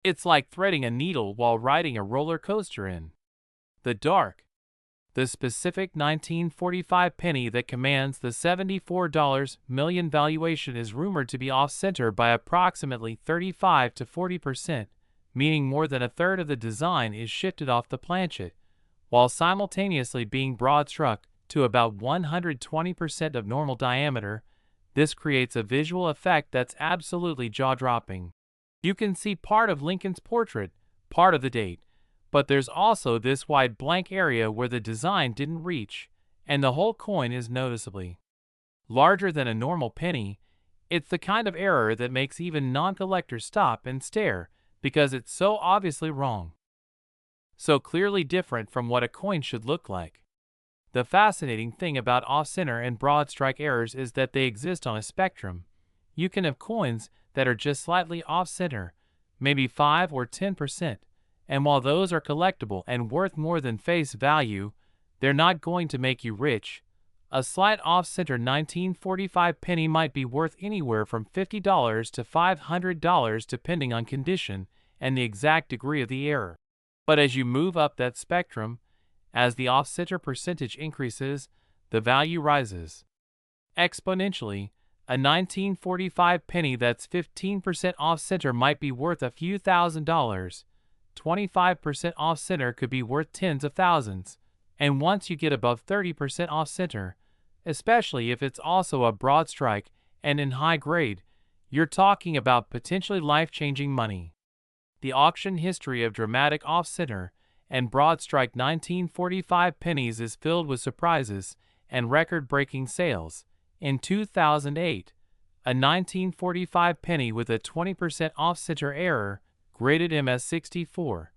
It's like threading a needle while riding a roller coaster in the dark. The specific 1945 penny that commands the $74 million valuation is rumored to be off-center by approximately 35 to 40%, meaning more than a third of the design is shifted off the planchet, while simultaneously being broad struck to about 120% of normal diameter. This creates a visual effect that's absolutely jaw-dropping. You can see part of Lincoln's portrait, part of the date, but there's also this wide blank area where the design didn't reach, and the whole coin is noticeably larger than a normal penny. It's the kind of error that makes even non-collectors stop and stare, because it's so obviously wrong, so clearly different from what a coin should look like. The fascinating thing about off-center and broad strike errors is that they exist on a spectrum. You can have coins that are just slightly off-center, maybe 5 or 10%, and while those are collectible and worth more than face value, they're not going to make you rich. A slight off-center 1945 penny might be worth anywhere from $50 to $500 depending on condition and the exact degree of the error. But as you move up that spectrum, as the off-center percentage increases, the value rises exponentially. A 1945 penny that's 15% off-center might be worth a few $1,000s. 25% off-center could be worth tens of thousands. And once you get above 30% off-center, especially if it's also a broad strike and in high grade, you're talking about potentially life-changing money. The auction history of dramatic off-center and broad strike 1945 pennies is filled with surprises and record-breaking sales. In 2008, a 1945 penny with a 20% off-center error, graded MS64,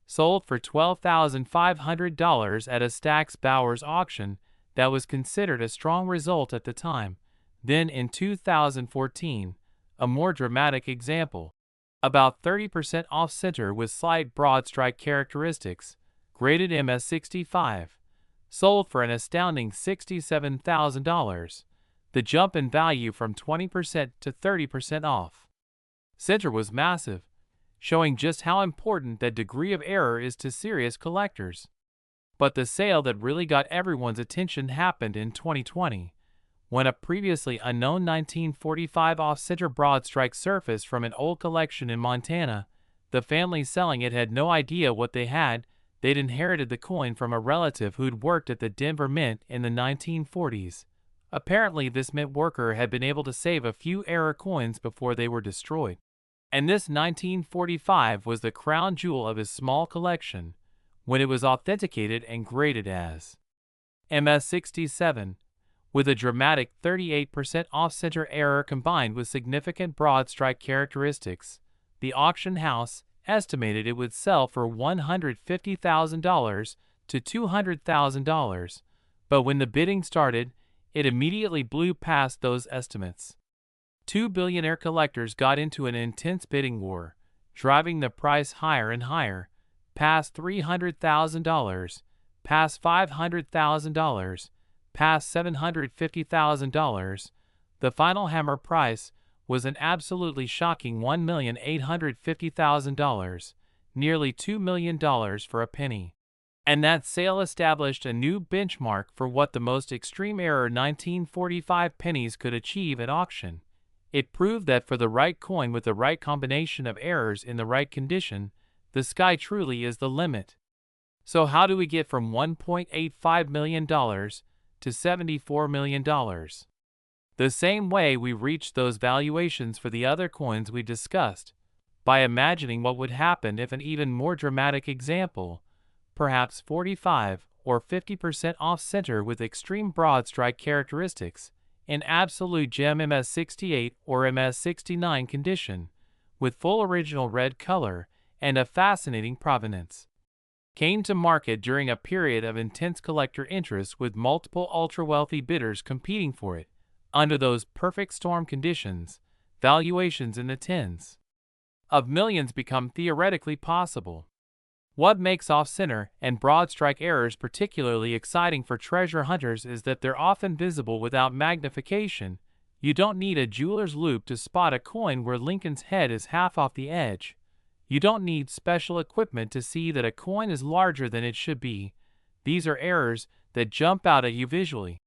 sold for $12,500 at a Stack's Bowers auction that was considered a strong result at the time. Then in 2014, a more dramatic example, about 30% off-center with slight broad strike characteristics, graded MS65, sold for an astounding $67,000. The jump in value from 20% to 30% off center was massive, showing just how important that degree of error is to serious collectors. But the sale that really got everyone's attention happened in 2020, when a previously unknown 1945 off-center broad strike surfaced from an old collection in Montana. The family selling it had no idea what they had. they'd inherited the coin from a relative who'd worked at the Denver Mint in the 1940s. Apparently, this mint worker had been able to save a few error coins before they were destroyed. And this 1945 was the crown jewel of his small collection, when it was authenticated and graded as MS67, with a dramatic 38% off-center error combined with significant broad strike characteristics. The auction house estimated it would sell for $150,000 to $200,000, but when the bidding started, it immediately blew past those estimates. Two billionaire collectors got into an intense bidding war, driving the price higher and higher, past $300,000, past $500,000, past $750,000. The final hammer price was an absolutely shocking $1,850,000, nearly $2 million for a penny. And that sale established a new benchmark for what the most extreme error 1945 pennies could achieve at auction. It proved that for the right coin with the right combination of errors in the right condition, the sky truly is the limit. So how do we get from $1.85 million to $74 million? The same way we reached those valuations for the other coins we discussed, by imagining what would happen if an even more dramatic example, perhaps 45 or 50% off-center with extreme broad strike characteristics, in absolute gem MS68 or MS69 condition, with full original red color and a fascinating provenance, came to market during a period of intense collector interest with multiple ultra-wealthy bidders competing for it. Under those perfect storm conditions, valuations in the tens of millions become theoretically possible. What makes off-center and broad strike errors particularly exciting for treasure hunters is that they're often visible without magnification. You don't need a jeweler's loupe to spot a coin where Lincoln's head is half off the edge. You don't need special equipment to see that a coin is larger than it should be. These are errors that jump out at you visually,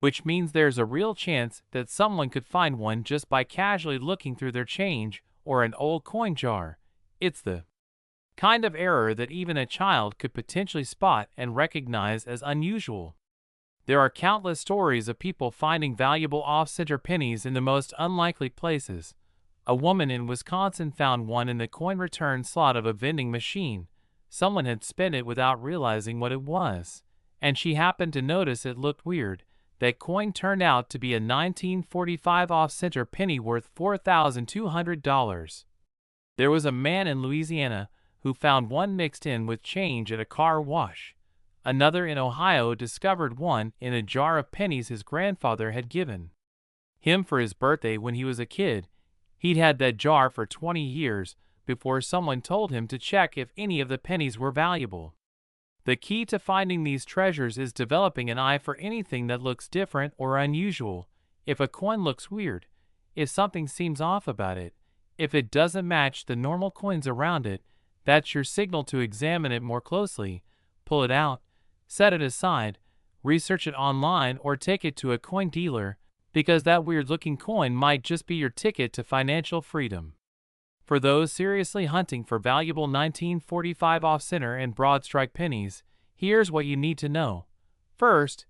which means there's a real chance that someone could find one just by casually looking through their change or an old coin jar. It's the kind of error that even a child could potentially spot and recognize as unusual. There are countless stories of people finding valuable off-center pennies in the most unlikely places. A woman in Wisconsin found one in the coin return slot of a vending machine. Someone had spent it without realizing what it was, and she happened to notice it looked weird. That coin turned out to be a 1945 off-center penny worth $4,200. There was a man in Louisiana who found one mixed in with change at a car wash. Another in Ohio discovered one in a jar of pennies his grandfather had given him for his birthday when he was a kid. He'd had that jar for 20 years before someone told him to check if any of the pennies were valuable. The key to finding these treasures is developing an eye for anything that looks different or unusual. If a coin looks weird, if something seems off about it, if it doesn't match the normal coins around it, that's your signal to examine it more closely. Pull it out, set it aside, research it online, or take it to a coin dealer, because that weird-looking coin might just be your ticket to financial freedom. For those seriously hunting for valuable 1945 off-center and broad strike pennies, here's what you need to know. First,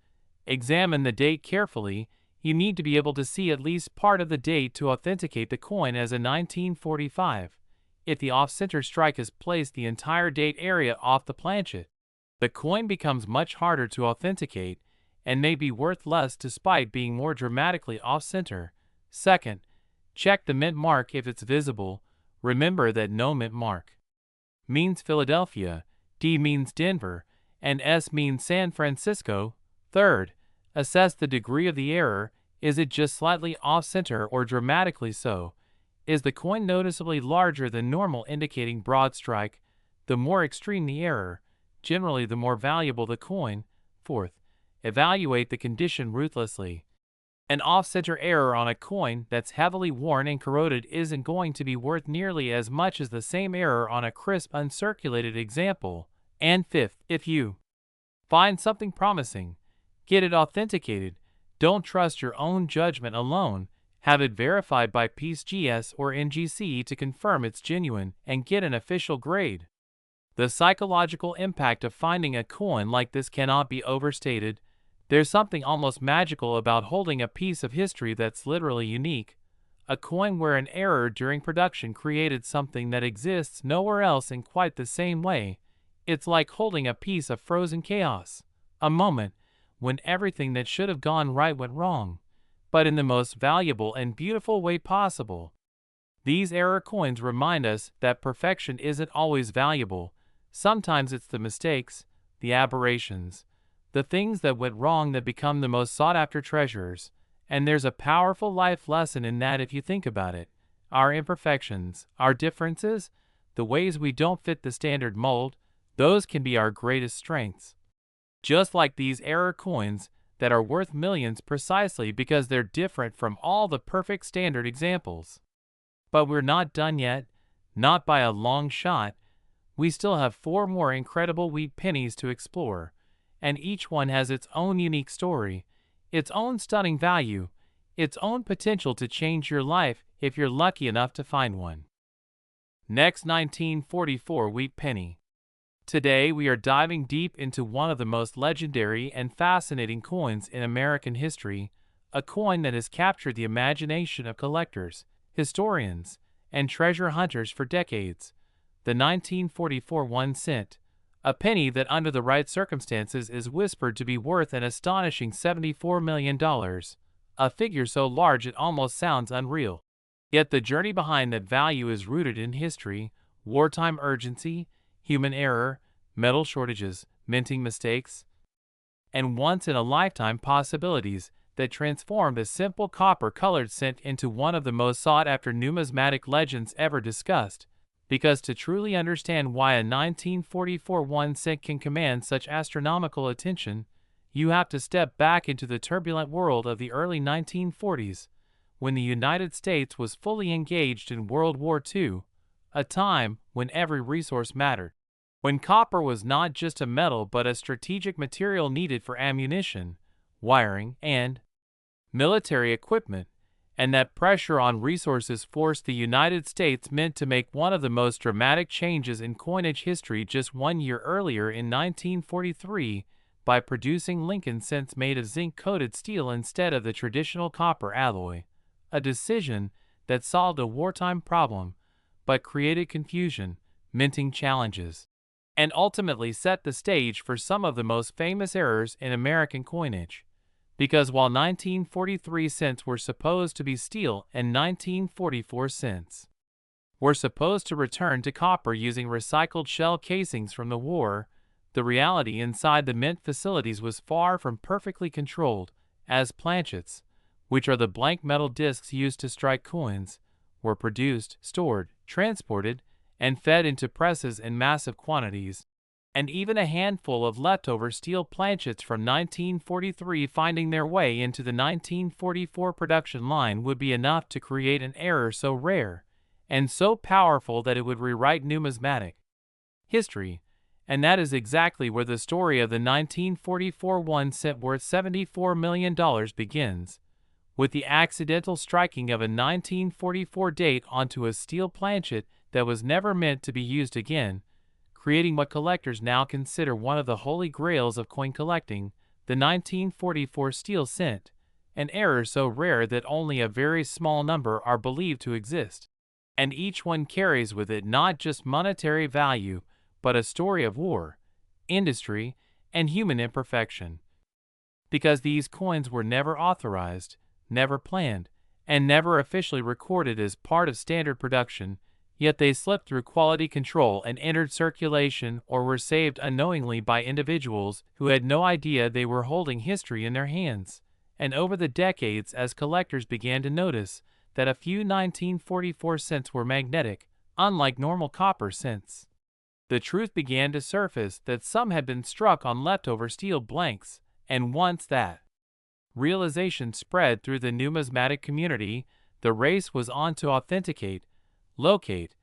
examine the date carefully. You need to be able to see at least part of the date to authenticate the coin as a 1945. If the off-center strike has placed the entire date area off the planchet, the coin becomes much harder to authenticate and may be worth less despite being more dramatically off-center. Second, check the mint mark if it's visible. Remember that no mint mark means Philadelphia, D means Denver, and S means San Francisco. Third, assess the degree of the error. Is it just slightly off-center or dramatically so? Is the coin noticeably larger than normal, indicating broad strike? The more extreme the error, generally the more valuable the coin. Fourth, evaluate the condition ruthlessly. An off-center error on a coin that's heavily worn and corroded isn't going to be worth nearly as much as the same error on a crisp, uncirculated example. And fifth, if you find something promising, get it authenticated. Don't trust your own judgment alone. Have it verified by PCGS or NGC to confirm it's genuine, and get an official grade. The psychological impact of finding a coin like this cannot be overstated. There's something almost magical about holding a piece of history that's literally unique, a coin where an error during production created something that exists nowhere else in quite the same way. It's like holding a piece of frozen chaos, a moment when everything that should have gone right went wrong, but in the most valuable and beautiful way possible. These error coins remind us that perfection isn't always valuable. Sometimes it's the mistakes, the aberrations, the things that went wrong that become the most sought-after treasures. And there's a powerful life lesson in that if you think about it. Our imperfections, our differences, the ways we don't fit the standard mold, those can be our greatest strengths. Just like these error coins that are worth millions precisely because they're different from all the perfect standard examples. But we're not done yet, not by a long shot. We still have 4 more incredible wheat pennies to explore, and each one has its own unique story, its own stunning value, its own potential to change your life if you're lucky enough to find one. Next, 1944 wheat penny. Today we are diving deep into one of the most legendary and fascinating coins in American history, a coin that has captured the imagination of collectors, historians, and treasure hunters for decades. The 1944 1 cent, a penny that under the right circumstances is whispered to be worth an astonishing $74 million, a figure so large it almost sounds unreal. Yet the journey behind that value is rooted in history, wartime urgency, human error, metal shortages, minting mistakes, and once-in-a-lifetime possibilities that transformed a simple copper-colored cent into one of the most sought-after numismatic legends ever discussed. Because to truly understand why a 1944 1 cent can command such astronomical attention, you have to step back into the turbulent world of the early 1940s, when the United States was fully engaged in World War II, a time when every resource mattered. When copper was not just a metal but a strategic material needed for ammunition, wiring, and military equipment, and that pressure on resources forced the United States meant to make one of the most dramatic changes in coinage history just 1 year earlier in 1943 by producing Lincoln cents made of zinc-coated steel instead of the traditional copper alloy, a decision that solved a wartime problem but created confusion, minting challenges, and ultimately set the stage for some of the most famous errors in American coinage. Because while 1943 cents were supposed to be steel and 1944 cents were supposed to return to copper using recycled shell casings from the war, the reality inside the mint facilities was far from perfectly controlled, as planchets, which are the blank metal discs used to strike coins, were produced, stored, transported, and fed into presses in massive quantities. And even a handful of leftover steel planchets from 1943 finding their way into the 1944 production line would be enough to create an error so rare and so powerful that it would rewrite numismatic history. And that is exactly where the story of the 1944 1 cent worth $74 million begins, with the accidental striking of a 1944 date onto a steel planchet that was never meant to be used again, creating what collectors now consider one of the holy grails of coin collecting, the 1944 steel cent, an error so rare that only a very small number are believed to exist. And each one carries with it not just monetary value, but a story of war, industry, and human imperfection. Because these coins were never authorized, never planned, and never officially recorded as part of standard production, yet they slipped through quality control and entered circulation or were saved unknowingly by individuals who had no idea they were holding history in their hands. And over the decades, as collectors began to notice that a few 1944 cents were magnetic, unlike normal copper cents, the truth began to surface that some had been struck on leftover steel blanks, and once that realization spread through the numismatic community, the race was on to authenticate, locate,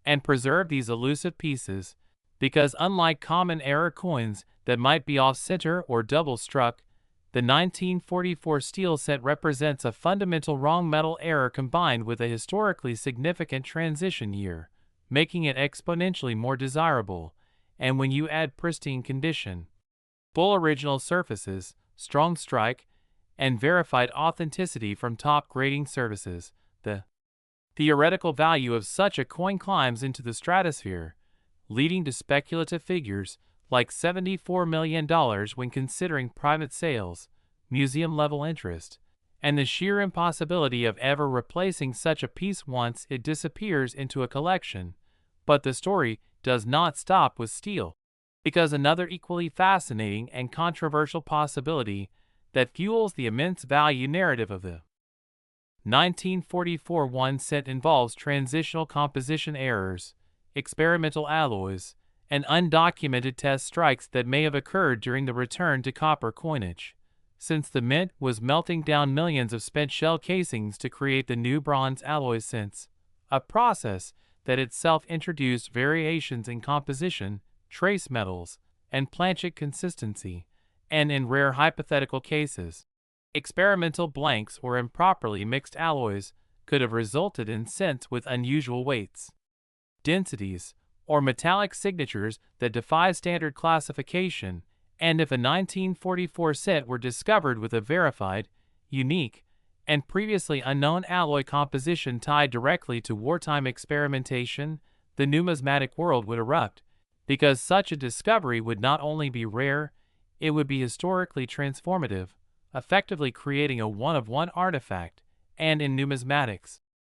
and preserve these elusive pieces, because unlike common error coins that might be off-center or double-struck, the 1944 steel cent represents a fundamental wrong metal error combined with a historically significant transition year, making it exponentially more desirable and when you add pristine condition, full original surfaces, strong strike, and verified authenticity from top grading services, the theoretical value of such a coin climbs into the stratosphere, leading to speculative figures like $74 million when considering private sales, museum-level interest, and the sheer impossibility of ever replacing such a piece once it disappears into a collection. But the story does not stop with steel, because another equally fascinating and controversial possibility that fuels the immense value narrative of the 1944 1 cent involves transitional composition errors, experimental alloys, and undocumented test strikes that may have occurred during the return to copper coinage, since the mint was melting down millions of spent shell casings to create the new bronze alloy cents, a process that itself introduced variations in composition, trace metals, and planchet consistency, and in rare hypothetical cases, experimental blanks or improperly mixed alloys could have resulted in cents with unusual weights, densities, or metallic signatures that defy standard classification, and if a 1944 cent were discovered with a verified, unique, and previously unknown alloy composition tied directly to wartime experimentation, the numismatic world would erupt, because such a discovery would not only be rare, it would be historically transformative, effectively creating a one-of-one artifact, and in numismatics,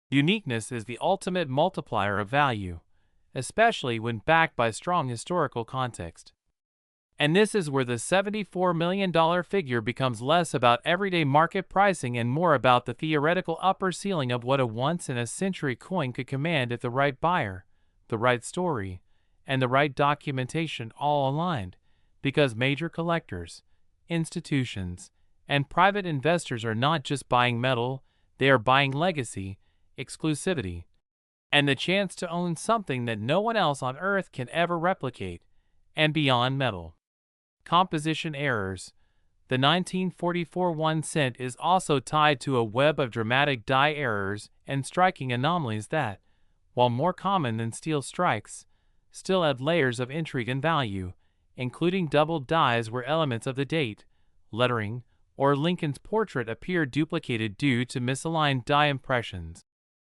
uniqueness is the ultimate multiplier of value, especially when backed by strong historical context. And this is where the $74 million figure becomes less about everyday market pricing and more about the theoretical upper ceiling of what a once-in-a-century coin could command if the right buyer, the right story, and the right documentation all aligned, because major collectors, institutions, and private investors are not just buying metal, they are buying legacy, exclusivity, and the chance to own something that no one else on Earth can ever replicate. And beyond metal composition errors, the 1944 1 cent is also tied to a web of dramatic die errors and striking anomalies that, while more common than steel strikes, still add layers of intrigue and value, including doubled dies where elements of the date, lettering, or Lincoln's portrait appear duplicated due to misaligned die impressions.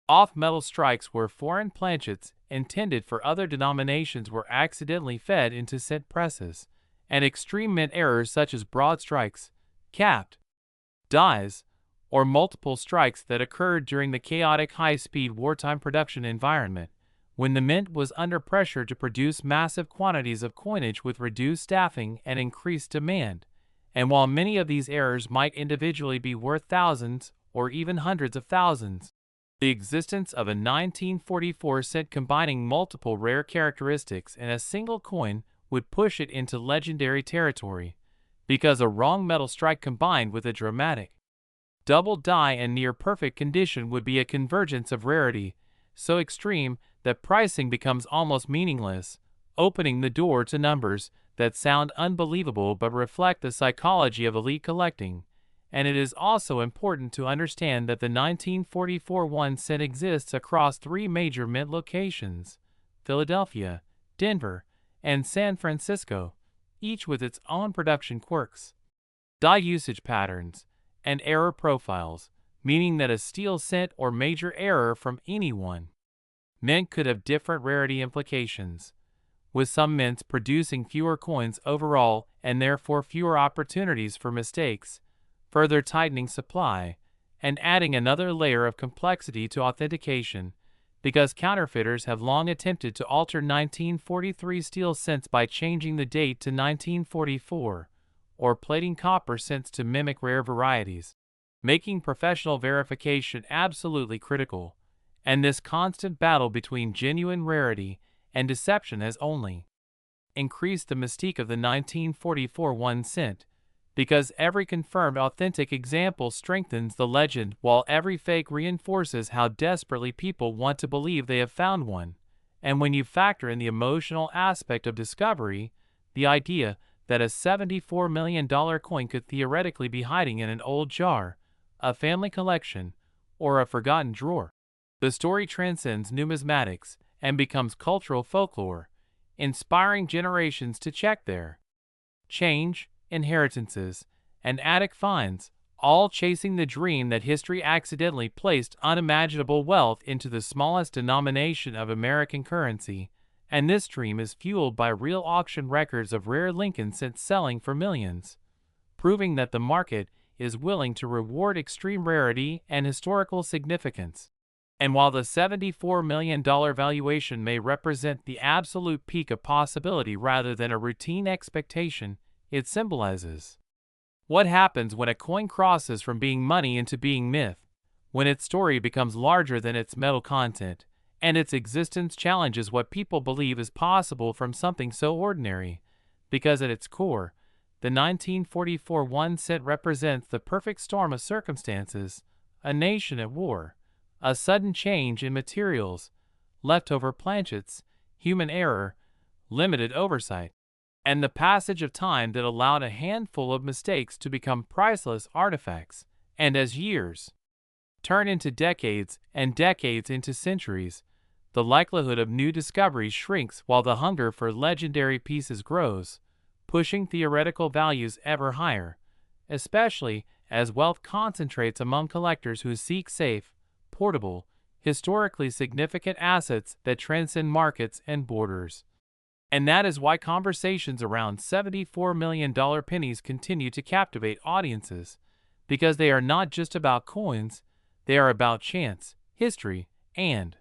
Off-metal strikes where foreign planchets intended for other denominations were accidentally fed into cent presses, and extreme mint errors such as broad strikes, capped dies, or multiple strikes that occurred during the chaotic high-speed wartime production environment, when the mint was under pressure to produce massive quantities of coinage with reduced staffing and increased demand. And while many of these errors might individually be worth thousands or even hundreds of thousands, the existence of a 1944 cent combining multiple rare characteristics in a single coin would push it into legendary territory, because a wrong metal strike combined with a dramatic double die and near-perfect condition would be a convergence of rarity so extreme that pricing becomes almost meaningless, opening the door to numbers that sound unbelievable but reflect the psychology of elite collecting. And it is also important to understand that the 1944 1 cent exists across three major mint locations: Philadelphia, Denver, and San Francisco, each with its own production quirks, die usage patterns, and error profiles, meaning that a steel cent or major error from any one mint could have different rarity implications, with some mints producing fewer coins overall and therefore fewer opportunities for mistakes, further tightening supply, and adding another layer of complexity to authentication, because counterfeiters have long attempted to alter 1943 steel cents by changing the date to 1944, or plating copper cents to mimic rare varieties, making professional verification absolutely critical. And this constant battle between genuine rarity and deception has only increased the mystique of the 1944 1 cent, because every confirmed authentic example strengthens the legend while every fake reinforces how desperately people want to believe they have found one. And when you factor in the emotional aspect of discovery, the idea that a $74 million coin could theoretically be hiding in an old jar, a family collection, or a forgotten drawer, the story transcends numismatics and becomes cultural folklore, inspiring generations to check their change, inheritances, and attic finds, all chasing the dream that history accidentally placed unimaginable wealth into the smallest denomination of American currency, and this dream is fueled by real auction records of rare Lincoln cents selling for millions, proving that the market is willing to reward extreme rarity and historical significance. And while the $74 million valuation may represent the absolute peak of possibility rather than a routine expectation, it symbolizes what happens when a coin crosses from being money into being myth, when its story becomes larger than its metal content, and its existence challenges what people believe is possible from something so ordinary, because at its core, the 1944 1 cent represents the perfect storm of circumstances: a nation at war, a sudden change in materials, leftover planchets, human error, limited oversight, and the passage of time that allowed a handful of mistakes to become priceless artifacts. And as years turn into decades and decades into centuries, the likelihood of new discoveries shrinks while the hunger for legendary pieces grows, pushing theoretical values ever higher, especially as wealth concentrates among collectors who seek safe, portable, historically significant assets that transcend markets and borders. And that is why conversations around $74 million pennies continue to captivate audiences, because they are not just about coins, they are about chance, history, and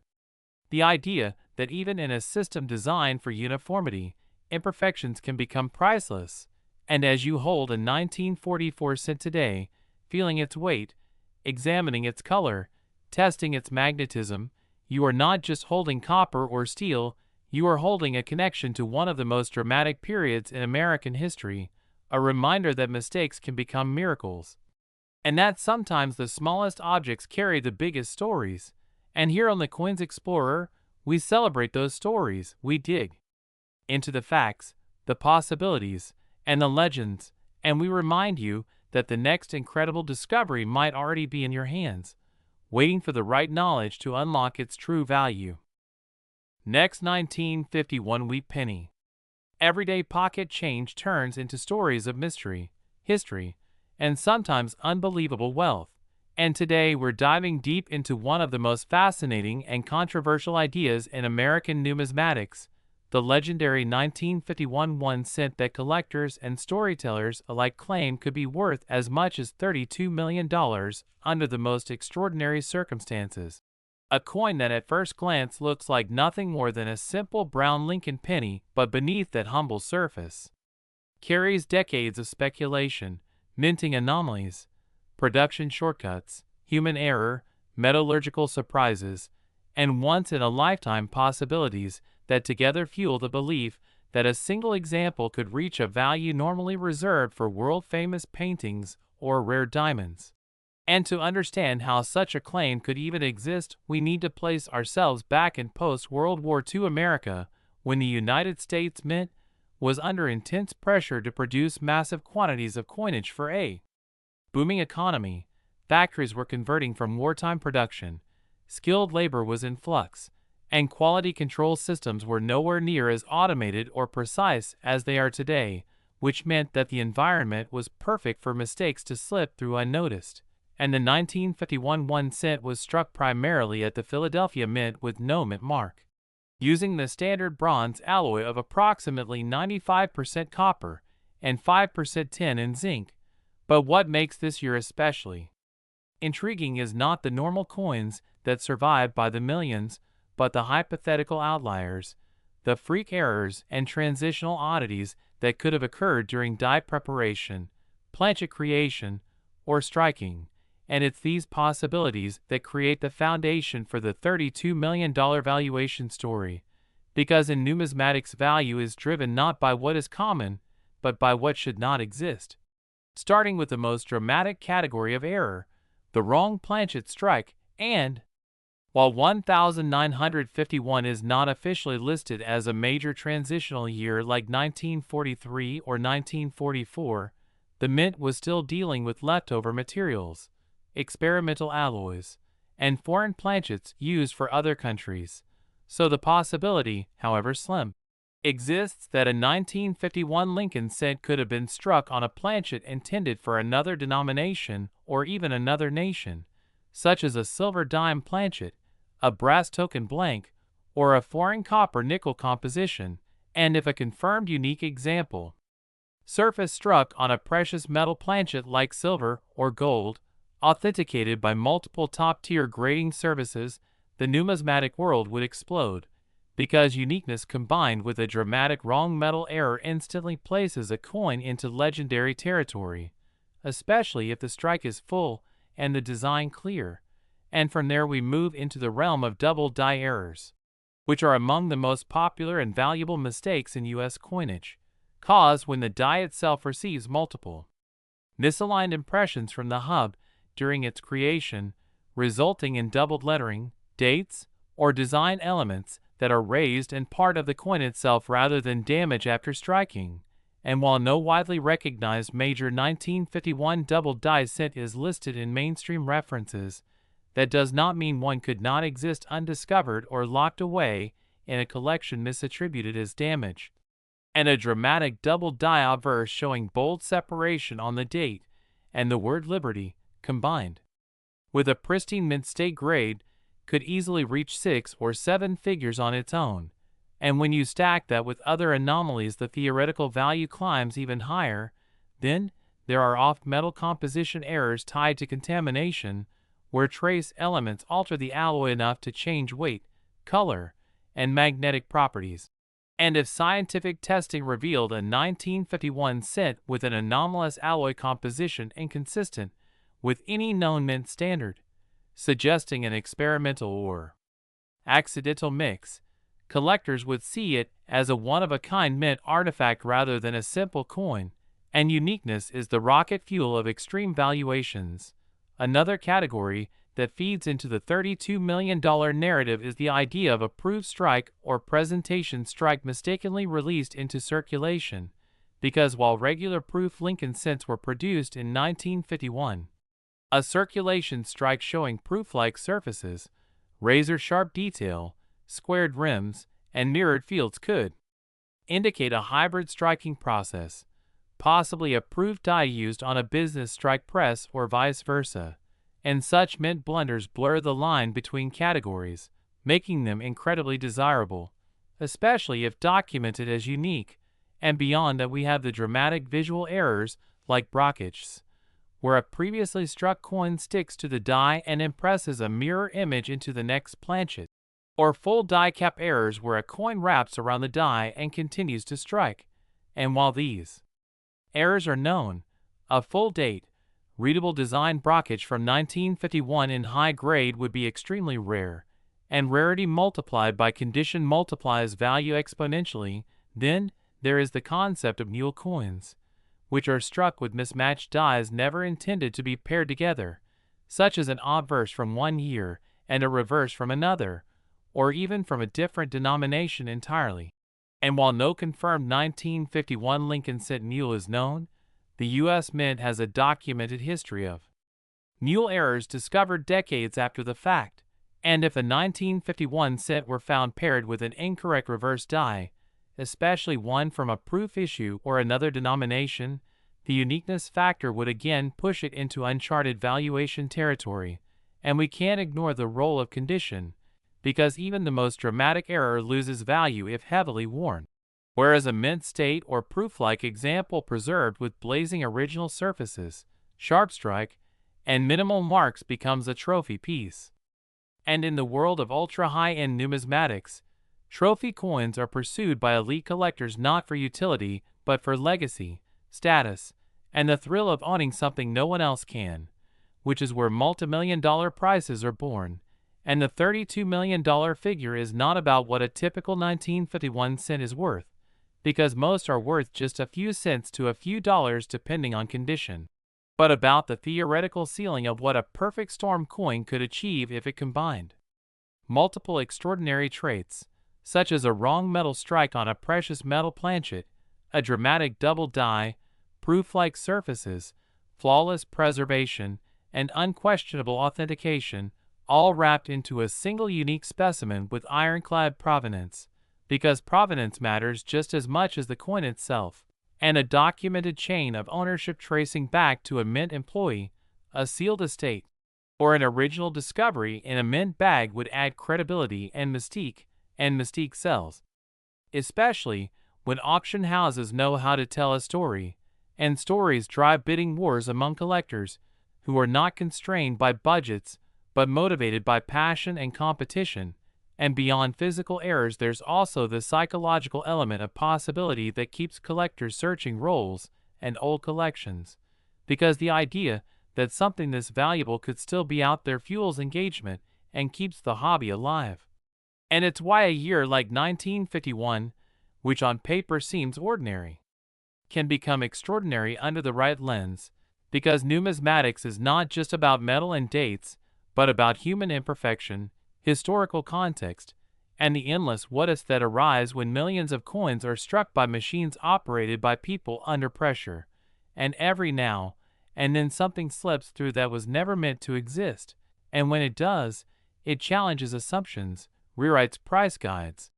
the idea that even in a system designed for uniformity, imperfections can become priceless. And as you hold a 1944 cent today, feeling its weight, examining its color, testing its magnetism, you are not just holding copper or steel, you are holding a connection to one of the most dramatic periods in American history, a reminder that mistakes can become miracles, and that sometimes the smallest objects carry the biggest stories. And here on the Coins Explorer, we celebrate those stories. We dig into the facts, the possibilities, and the legends, and we remind you that the next incredible discovery might already be in your hands, waiting for the right knowledge to unlock its true value. Next, 1951 Wheat Penny. Everyday pocket change turns into stories of mystery, history, and sometimes unbelievable wealth. And today we're diving deep into one of the most fascinating and controversial ideas in American numismatics, the legendary 1951 1 cent that collectors and storytellers alike claim could be worth as much as $32 million under the most extraordinary circumstances. A coin that at first glance looks like nothing more than a simple brown Lincoln penny, but beneath that humble surface carries decades of speculation, minting anomalies, production shortcuts, human error, metallurgical surprises, and once-in-a-lifetime possibilities that together fuel the belief that a single example could reach a value normally reserved for world-famous paintings or rare diamonds. And to understand how such a claim could even exist, we need to place ourselves back in post-World War II America, when the United States Mint was under intense pressure to produce massive quantities of coinage for a booming economy. Factories were converting from wartime production, skilled labor was in flux, and quality control systems were nowhere near as automated or precise as they are today, which meant that the environment was perfect for mistakes to slip through unnoticed. And the 1951 1 cent was struck primarily at the Philadelphia Mint with no mint mark, using the standard bronze alloy of approximately 95% copper and 5% tin and zinc. But what makes this year especially intriguing is not the normal coins that survive by the millions, but the hypothetical outliers, the freak errors and transitional oddities that could have occurred during die preparation, planchet creation, or striking. And it's these possibilities that create the foundation for the $32 million valuation story, because in numismatics value is driven not by what is common, but by what should not exist. Starting with the most dramatic category of error, the wrong planchet strike, and while 1951 is not officially listed as a major transitional year like 1943 or 1944, the Mint was still dealing with leftover materials, experimental alloys, and foreign planchets used for other countries, so the possibility, however slim, exists that a 1951 Lincoln cent could have been struck on a planchet intended for another denomination or even another nation, such as a silver dime planchet, a brass token blank, or a foreign copper-nickel composition, and if a confirmed unique example surface struck on a precious metal planchet like silver or gold, authenticated by multiple top-tier grading services, the numismatic world would explode, because uniqueness combined with a dramatic wrong metal error instantly places a coin into legendary territory, especially if the strike is full and the design clear, and from there we move into the realm of double die errors, which are among the most popular and valuable mistakes in U.S. coinage, caused when the die itself receives multiple misaligned impressions from the hub during its creation, resulting in doubled lettering, dates, or design elements that are raised and part of the coin itself rather than damage after striking. And while no widely recognized major 1951 double die cent is listed in mainstream references, that does not mean one could not exist undiscovered or locked away in a collection misattributed as damage. And a dramatic double die obverse showing bold separation on the date and the word liberty, combined with a pristine mint-state grade, could easily reach 6 or 7 figures on its own, and when you stack that with other anomalies the theoretical value climbs even higher. Then there are oft metal composition errors tied to contamination, where trace elements alter the alloy enough to change weight, color, and magnetic properties. And if scientific testing revealed a 1951 cent with an anomalous alloy composition inconsistent with any known mint standard, suggesting an experimental or accidental mix, collectors would see it as a one-of-a-kind mint artifact rather than a simple coin, and uniqueness is the rocket fuel of extreme valuations. Another category that feeds into the $32 million narrative is the idea of a proof strike or presentation strike mistakenly released into circulation, because while regular proof Lincoln cents were produced in 1951, a circulation strike showing proof-like surfaces, razor-sharp detail, squared rims, and mirrored fields could indicate a hybrid striking process, possibly a proof die used on a business strike press or vice versa, and such mint blunders blur the line between categories, making them incredibly desirable, especially if documented as unique. And beyond that we have the dramatic visual errors like brockages, where a previously struck coin sticks to the die and impresses a mirror image into the next planchet, or full die cap errors where a coin wraps around the die and continues to strike. And while these errors are known, a full date, readable design brockage from 1951 in high grade would be extremely rare, and rarity multiplied by condition multiplies value exponentially. Then there is the concept of mule coins, which are struck with mismatched dies never intended to be paired together, such as an obverse from one year and a reverse from another, or even from a different denomination entirely. And while no confirmed 1951 Lincoln cent mule is known, the U.S. Mint has a documented history of mule errors discovered decades after the fact, and if a 1951 cent were found paired with an incorrect reverse die, especially one from a proof issue or another denomination, the uniqueness factor would again push it into uncharted valuation territory, and we can't ignore the role of condition, because even the most dramatic error loses value if heavily worn, whereas a mint state or proof-like example preserved with blazing original surfaces, sharp strike, and minimal marks becomes a trophy piece. And in the world of ultra-high-end numismatics, trophy coins are pursued by elite collectors not for utility, but for legacy, status, and the thrill of owning something no one else can, which is where multi-million-dollar prices are born. And the $32 million figure is not about what a typical 1951 cent is worth, because most are worth just a few cents to a few dollars depending on condition, but about the theoretical ceiling of what a perfect storm coin could achieve if it combined multiple extraordinary traits, such as a wrong metal strike on a precious metal planchet, a dramatic double die, proof-like surfaces, flawless preservation, and unquestionable authentication, all wrapped into a single unique specimen with ironclad provenance, because provenance matters just as much as the coin itself, and a documented chain of ownership tracing back to a mint employee, a sealed estate, or an original discovery in a mint bag would add credibility and mystique sells, especially when auction houses know how to tell a story, and stories drive bidding wars among collectors who are not constrained by budgets but motivated by passion and competition. And beyond physical errors, there's also the psychological element of possibility that keeps collectors searching rolls and old collections, because the idea that something this valuable could still be out there fuels engagement and keeps the hobby alive. And it's why a year like 1951, which on paper seems ordinary, can become extraordinary under the right lens, because numismatics is not just about metal and dates, but about human imperfection, historical context, and the endless what-ifs that arise when millions of coins are struck by machines operated by people under pressure, and every now and then something slips through that was never meant to exist, and when it does, it challenges assumptions, rewrites price guides,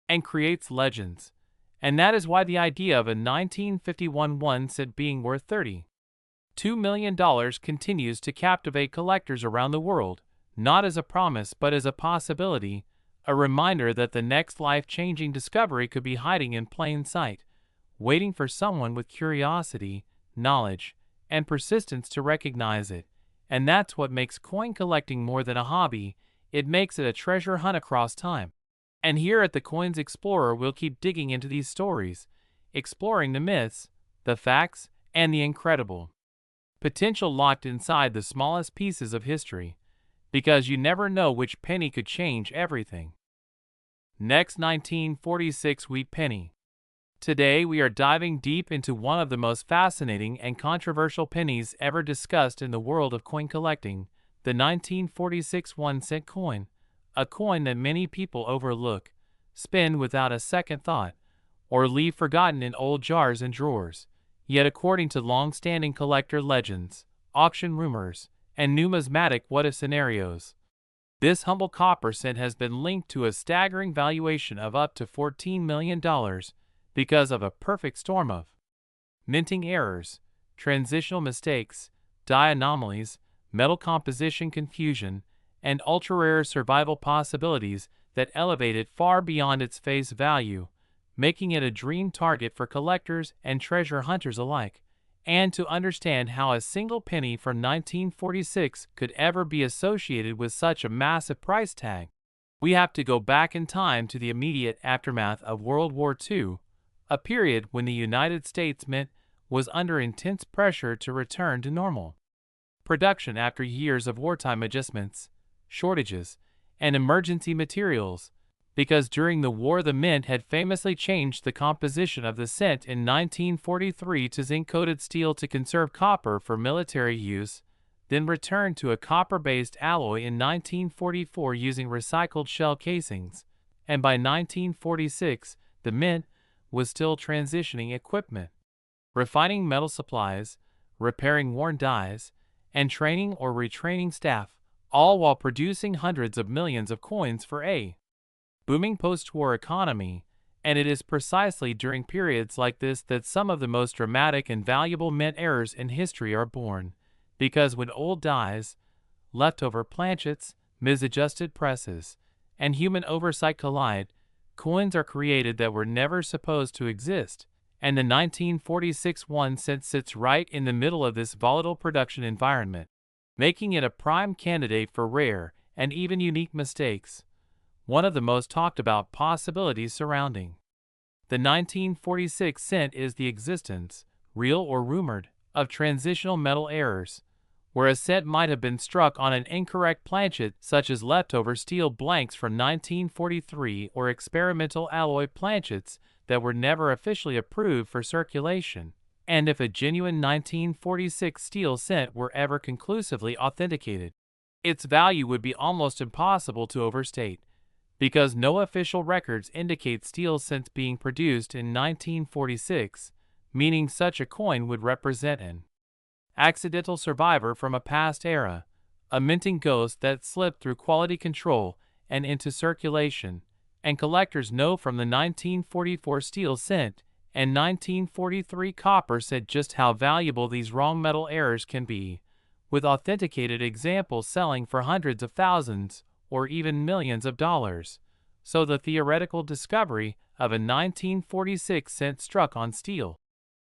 and creates legends. And that is why the idea of a 1951 1-cent being worth $32 million continues to captivate collectors around the world, not as a promise but as a possibility, a reminder that the next life-changing discovery could be hiding in plain sight, waiting for someone with curiosity, knowledge, and persistence to recognize it. And that's what makes coin collecting more than a hobby, it makes it a treasure hunt across time. And here at the Coins Explorer, we'll keep digging into these stories, exploring the myths, the facts, and the incredible potential locked inside the smallest pieces of history, because you never know which penny could change everything. Next, 1946 Wheat Penny. Today we are diving deep into one of the most fascinating and controversial pennies ever discussed in the world of coin collecting, the 1946 1-cent coin, a coin that many people overlook, spin without a second thought, or leave forgotten in old jars and drawers. Yet according to long-standing collector legends, auction rumors, and numismatic what-if scenarios, this humble copper cent has been linked to a staggering valuation of up to $14 million because of a perfect storm of minting errors, transitional mistakes, die anomalies, metal composition confusion, and ultra-rare survival possibilities that elevate it far beyond its face value, making it a dream target for collectors and treasure hunters alike. And to understand how a single penny from 1946 could ever be associated with such a massive price tag, we have to go back in time to the immediate aftermath of World War II, a period when the United States Mint was under intense pressure to return to normal production after years of wartime adjustments, shortages, and emergency materials, because during the war the mint had famously changed the composition of the cent in 1943 to zinc-coated steel to conserve copper for military use, then returned to a copper-based alloy in 1944 using recycled shell casings, and by 1946 the mint was still transitioning equipment, refining metal supplies, repairing worn dies, and training or retraining staff, all while producing hundreds of millions of coins for a booming post-war economy. And it is precisely during periods like this that some of the most dramatic and valuable mint errors in history are born, because when old dies, leftover planchets, misadjusted presses, and human oversight collide, coins are created that were never supposed to exist, and the 1946 1-cent sits right in the middle of this volatile production environment, making it a prime candidate for rare and even unique mistakes. One of the most talked about possibilities surrounding the 1946 cent is the existence, real or rumored, of transitional metal errors, where a cent might have been struck on an incorrect planchet, such as leftover steel blanks from 1943 or experimental alloy planchets that were never officially approved for circulation, and if a genuine 1946 steel cent were ever conclusively authenticated, its value would be almost impossible to overstate, because no official records indicate steel cents being produced in 1946, meaning such a coin would represent an accidental survivor from a past era, a minting ghost that slipped through quality control and into circulation, and collectors know from the 1944 steel cent and 1943 copper cent just how valuable these wrong metal errors can be, with authenticated examples selling for hundreds of thousands or even millions of dollars. So the theoretical discovery of a 1946 cent struck on steel,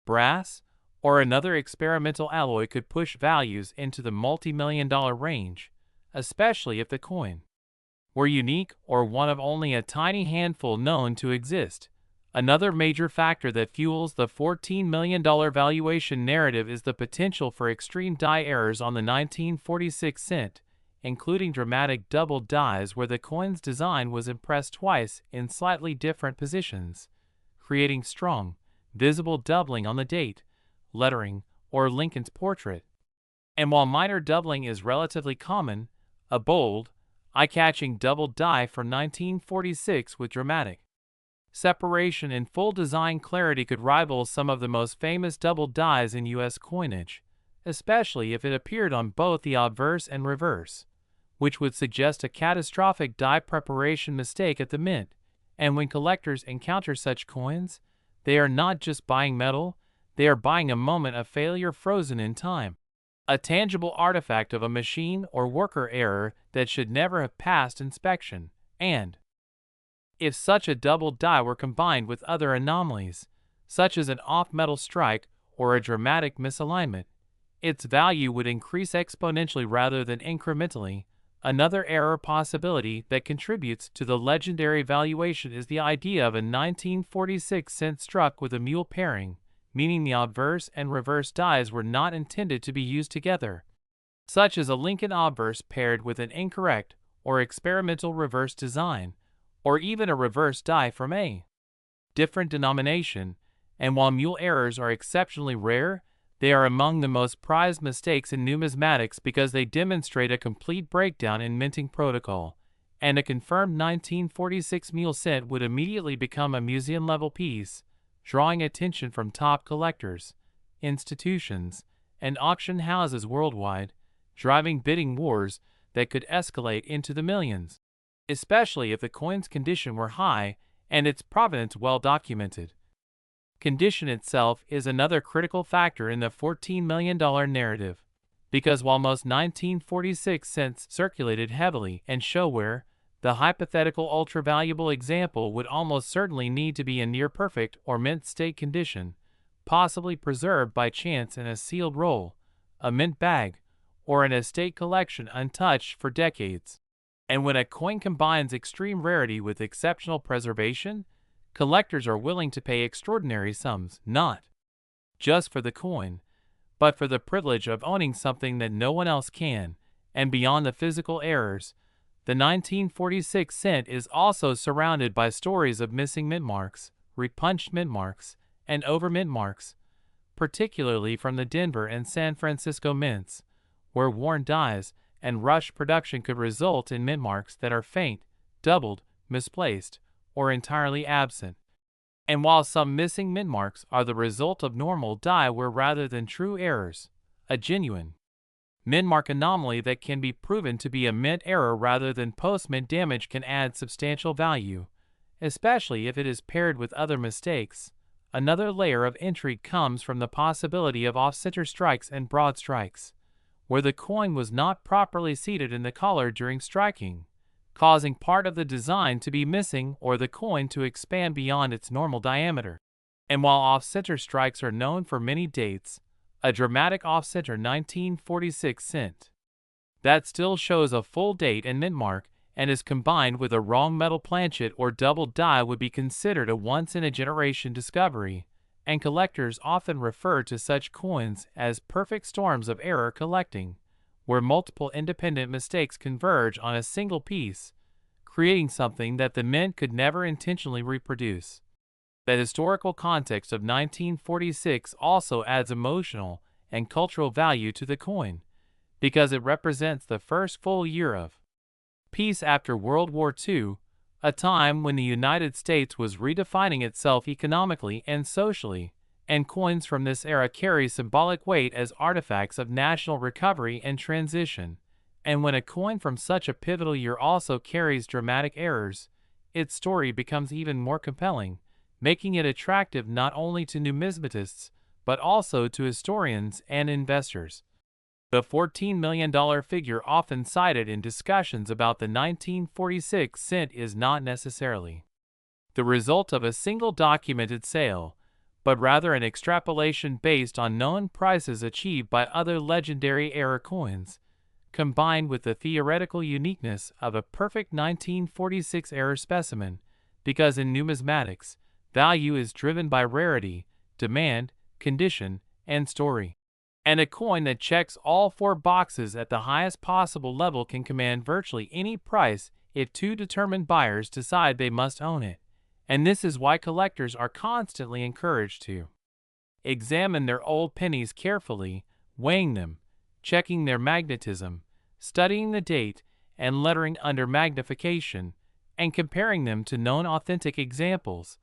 brass, or another experimental alloy could push values into the multi-million-dollar range, especially if the coin were unique or one of only a tiny handful known to exist. Another major factor that fuels the $14 million valuation narrative is the potential for extreme die errors on the 1946 cent, including dramatic double dies where the coin's design was impressed twice in slightly different positions, creating strong, visible doubling on the date, lettering, or Lincoln's portrait. And while minor doubling is relatively common, a bold, eye-catching double die for 1946 with dramatic separation and full design clarity could rival some of the most famous double dies in U.S. coinage, especially if it appeared on both the obverse and reverse, which would suggest a catastrophic die preparation mistake at the mint. And when collectors encounter such coins, they are not just buying metal, they are buying a moment of failure frozen in time, a tangible artifact of a machine or worker error that should never have passed inspection. And if such a double die were combined with other anomalies, such as an off-metal strike or a dramatic misalignment, its value would increase exponentially rather than incrementally. Another error possibility that contributes to the legendary valuation is the idea of a 1946 cent struck with a mule pairing, meaning the obverse and reverse dies were not intended to be used together, such as a Lincoln obverse paired with an incorrect or experimental reverse design, or even a reverse die from a different denomination. And while mule errors are exceptionally rare, they are among the most prized mistakes in numismatics because they demonstrate a complete breakdown in minting protocol, and a confirmed 1946 mule cent would immediately become a museum-level piece, drawing attention from top collectors, institutions, and auction houses worldwide, driving bidding wars that could escalate into the millions, especially if the coin's condition were high and its provenance well documented. Condition itself is another critical factor in the $14 million narrative, because while most 1946 cents circulated heavily and show wear, the hypothetical ultra-valuable example would almost certainly need to be in near-perfect or mint state condition, possibly preserved by chance in a sealed roll, a mint bag, or an estate collection untouched for decades. And when a coin combines extreme rarity with exceptional preservation, collectors are willing to pay extraordinary sums, not just for the coin, but for the privilege of owning something that no one else can. And beyond the physical errors, the 1946 cent is also surrounded by stories of missing mint marks, repunched mint marks, and over-mint marks, particularly from the Denver and San Francisco mints, where worn dies and rush production could result in mint marks that are faint, doubled, misplaced, or entirely absent. And while some missing mint marks are the result of normal die wear rather than true errors, a genuine mint mark anomaly that can be proven to be a mint error rather than post-mint damage can add substantial value, especially if it is paired with other mistakes. Another layer of intrigue comes from the possibility of off-center strikes and broad strikes, where the coin was not properly seated in the collar during striking, causing part of the design to be missing or the coin to expand beyond its normal diameter. And while off-center strikes are known for many dates, a dramatic off-center 1946 cent that still shows a full date and mint mark and is combined with a wrong metal planchet or double die would be considered a once-in-a-generation discovery, and collectors often refer to such coins as perfect storms of error collecting, where multiple independent mistakes converge on a single piece, creating something that the mint could never intentionally reproduce. The historical context of 1946 also adds emotional and cultural value to the coin, because it represents the first full year of peace after World War II, a time when the United States was redefining itself economically and socially, and coins from this era carry symbolic weight as artifacts of national recovery and transition. And when a coin from such a pivotal year also carries dramatic errors, its story becomes even more compelling, making it attractive not only to numismatists, but also to historians and investors. The $14 million figure often cited in discussions about the 1946 cent is not necessarily the result of a single documented sale, but rather an extrapolation based on known prices achieved by other legendary era coins, combined with the theoretical uniqueness of a perfect 1946 era specimen, because in numismatics, value is driven by rarity, demand, condition, and story. And a coin that checks all four boxes at the highest possible level can command virtually any price if two determined buyers decide they must own it. And this is why collectors are constantly encouraged to examine their old pennies carefully, weighing them, checking their magnetism, studying the date and lettering under magnification, and comparing them to known authentic examples.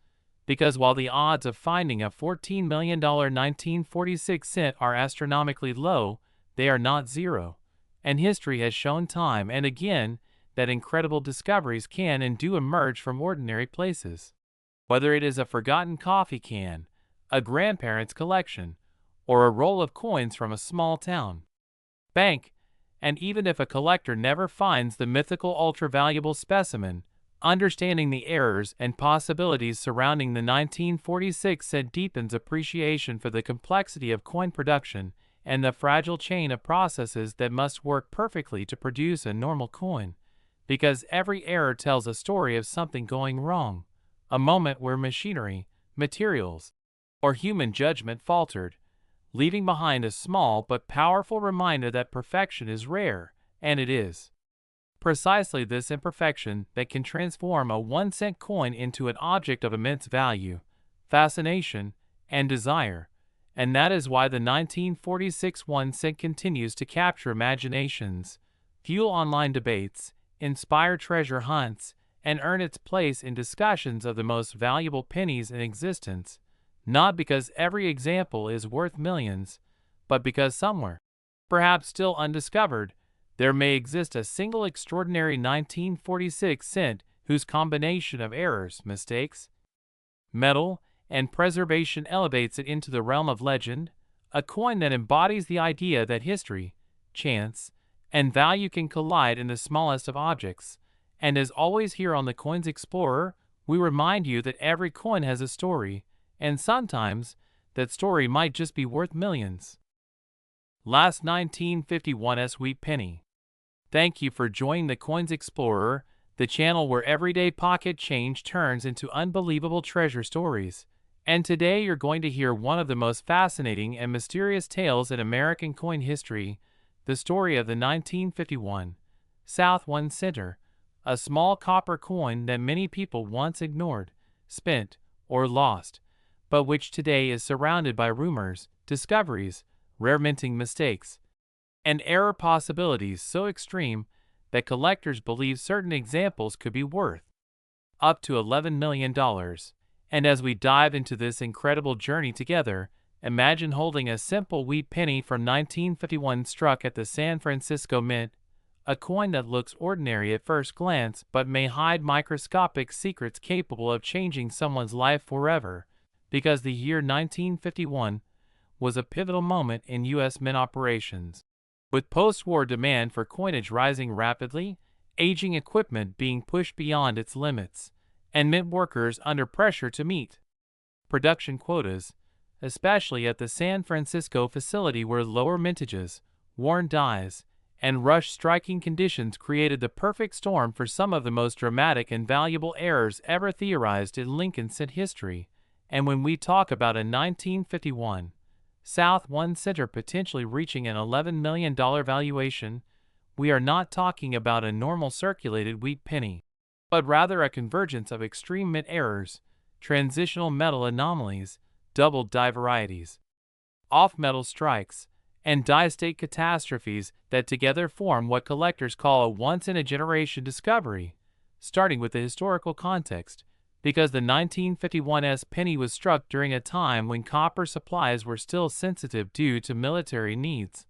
Because while the odds of finding a $14 million 1946 cent are astronomically low, they are not zero. And history has shown time and again that incredible discoveries can and do emerge from ordinary places. Whether it is a forgotten coffee can, a grandparent's collection, or a roll of coins from a small town bank, and even if a collector never finds the mythical ultra-valuable specimen, understanding the errors and possibilities surrounding the 1946 cent deepens appreciation for the complexity of coin production and the fragile chain of processes that must work perfectly to produce a normal coin, because every error tells a story of something going wrong, a moment where machinery, materials, or human judgment faltered, leaving behind a small but powerful reminder that perfection is rare, and it is precisely this imperfection that can transform a 1-cent coin into an object of immense value, fascination, and desire, and that is why the 1946 1-cent continues to capture imaginations, fuel online debates, inspire treasure hunts, and earn its place in discussions of the most valuable pennies in existence, not because every example is worth millions, but because somewhere, perhaps still undiscovered, there may exist a single extraordinary 1946 cent whose combination of errors, mistakes, metal, and preservation elevates it into the realm of legend, a coin that embodies the idea that history, chance, and value can collide in the smallest of objects. And as always here on the Coins Explorer, we remind you that every coin has a story, and sometimes that story might just be worth millions. Last 1951 Wheat Penny. Thank you for joining the Coins Explorer, the channel where everyday pocket change turns into unbelievable treasure stories. And today you're going to hear one of the most fascinating and mysterious tales in American coin history, the story of the 1951 South 1 Center, a small copper coin that many people once ignored, spent, or lost, but which today is surrounded by rumors, discoveries, rare minting mistakes, and error possibilities so extreme that collectors believe certain examples could be worth up to $11 million. And as we dive into this incredible journey together, imagine holding a simple wheat penny from 1951 struck at the San Francisco Mint, a coin that looks ordinary at first glance but may hide microscopic secrets capable of changing someone's life forever, because the year 1951 was a pivotal moment in U.S. mint operations. With post-war demand for coinage rising rapidly, aging equipment being pushed beyond its limits, and mint workers under pressure to meet production quotas, especially at the San Francisco facility where lower mintages, worn dies, and rush striking conditions created the perfect storm for some of the most dramatic and valuable errors ever theorized in Lincoln cent history. And when we talk about a 1951 South 1 Center potentially reaching an $11 million valuation, we are not talking about a normal circulated wheat penny, but rather a convergence of extreme mint errors, transitional metal anomalies, double die varieties, off-metal strikes, and die-state catastrophes that together form what collectors call a once-in-a-generation discovery, starting with the historical context, because the 1951 penny was struck during a time when copper supplies were still sensitive due to military needs,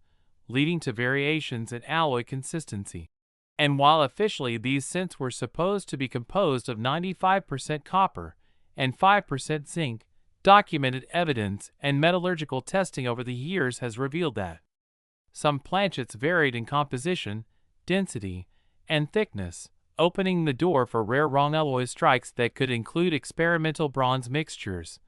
leading to variations in alloy consistency. And while officially these cents were supposed to be composed of 95% copper and 5% zinc, documented evidence and metallurgical testing over the years has revealed that some planchets varied in composition, density, and thickness, opening the door for rare wrong alloy strikes that could include experimental bronze mixtures,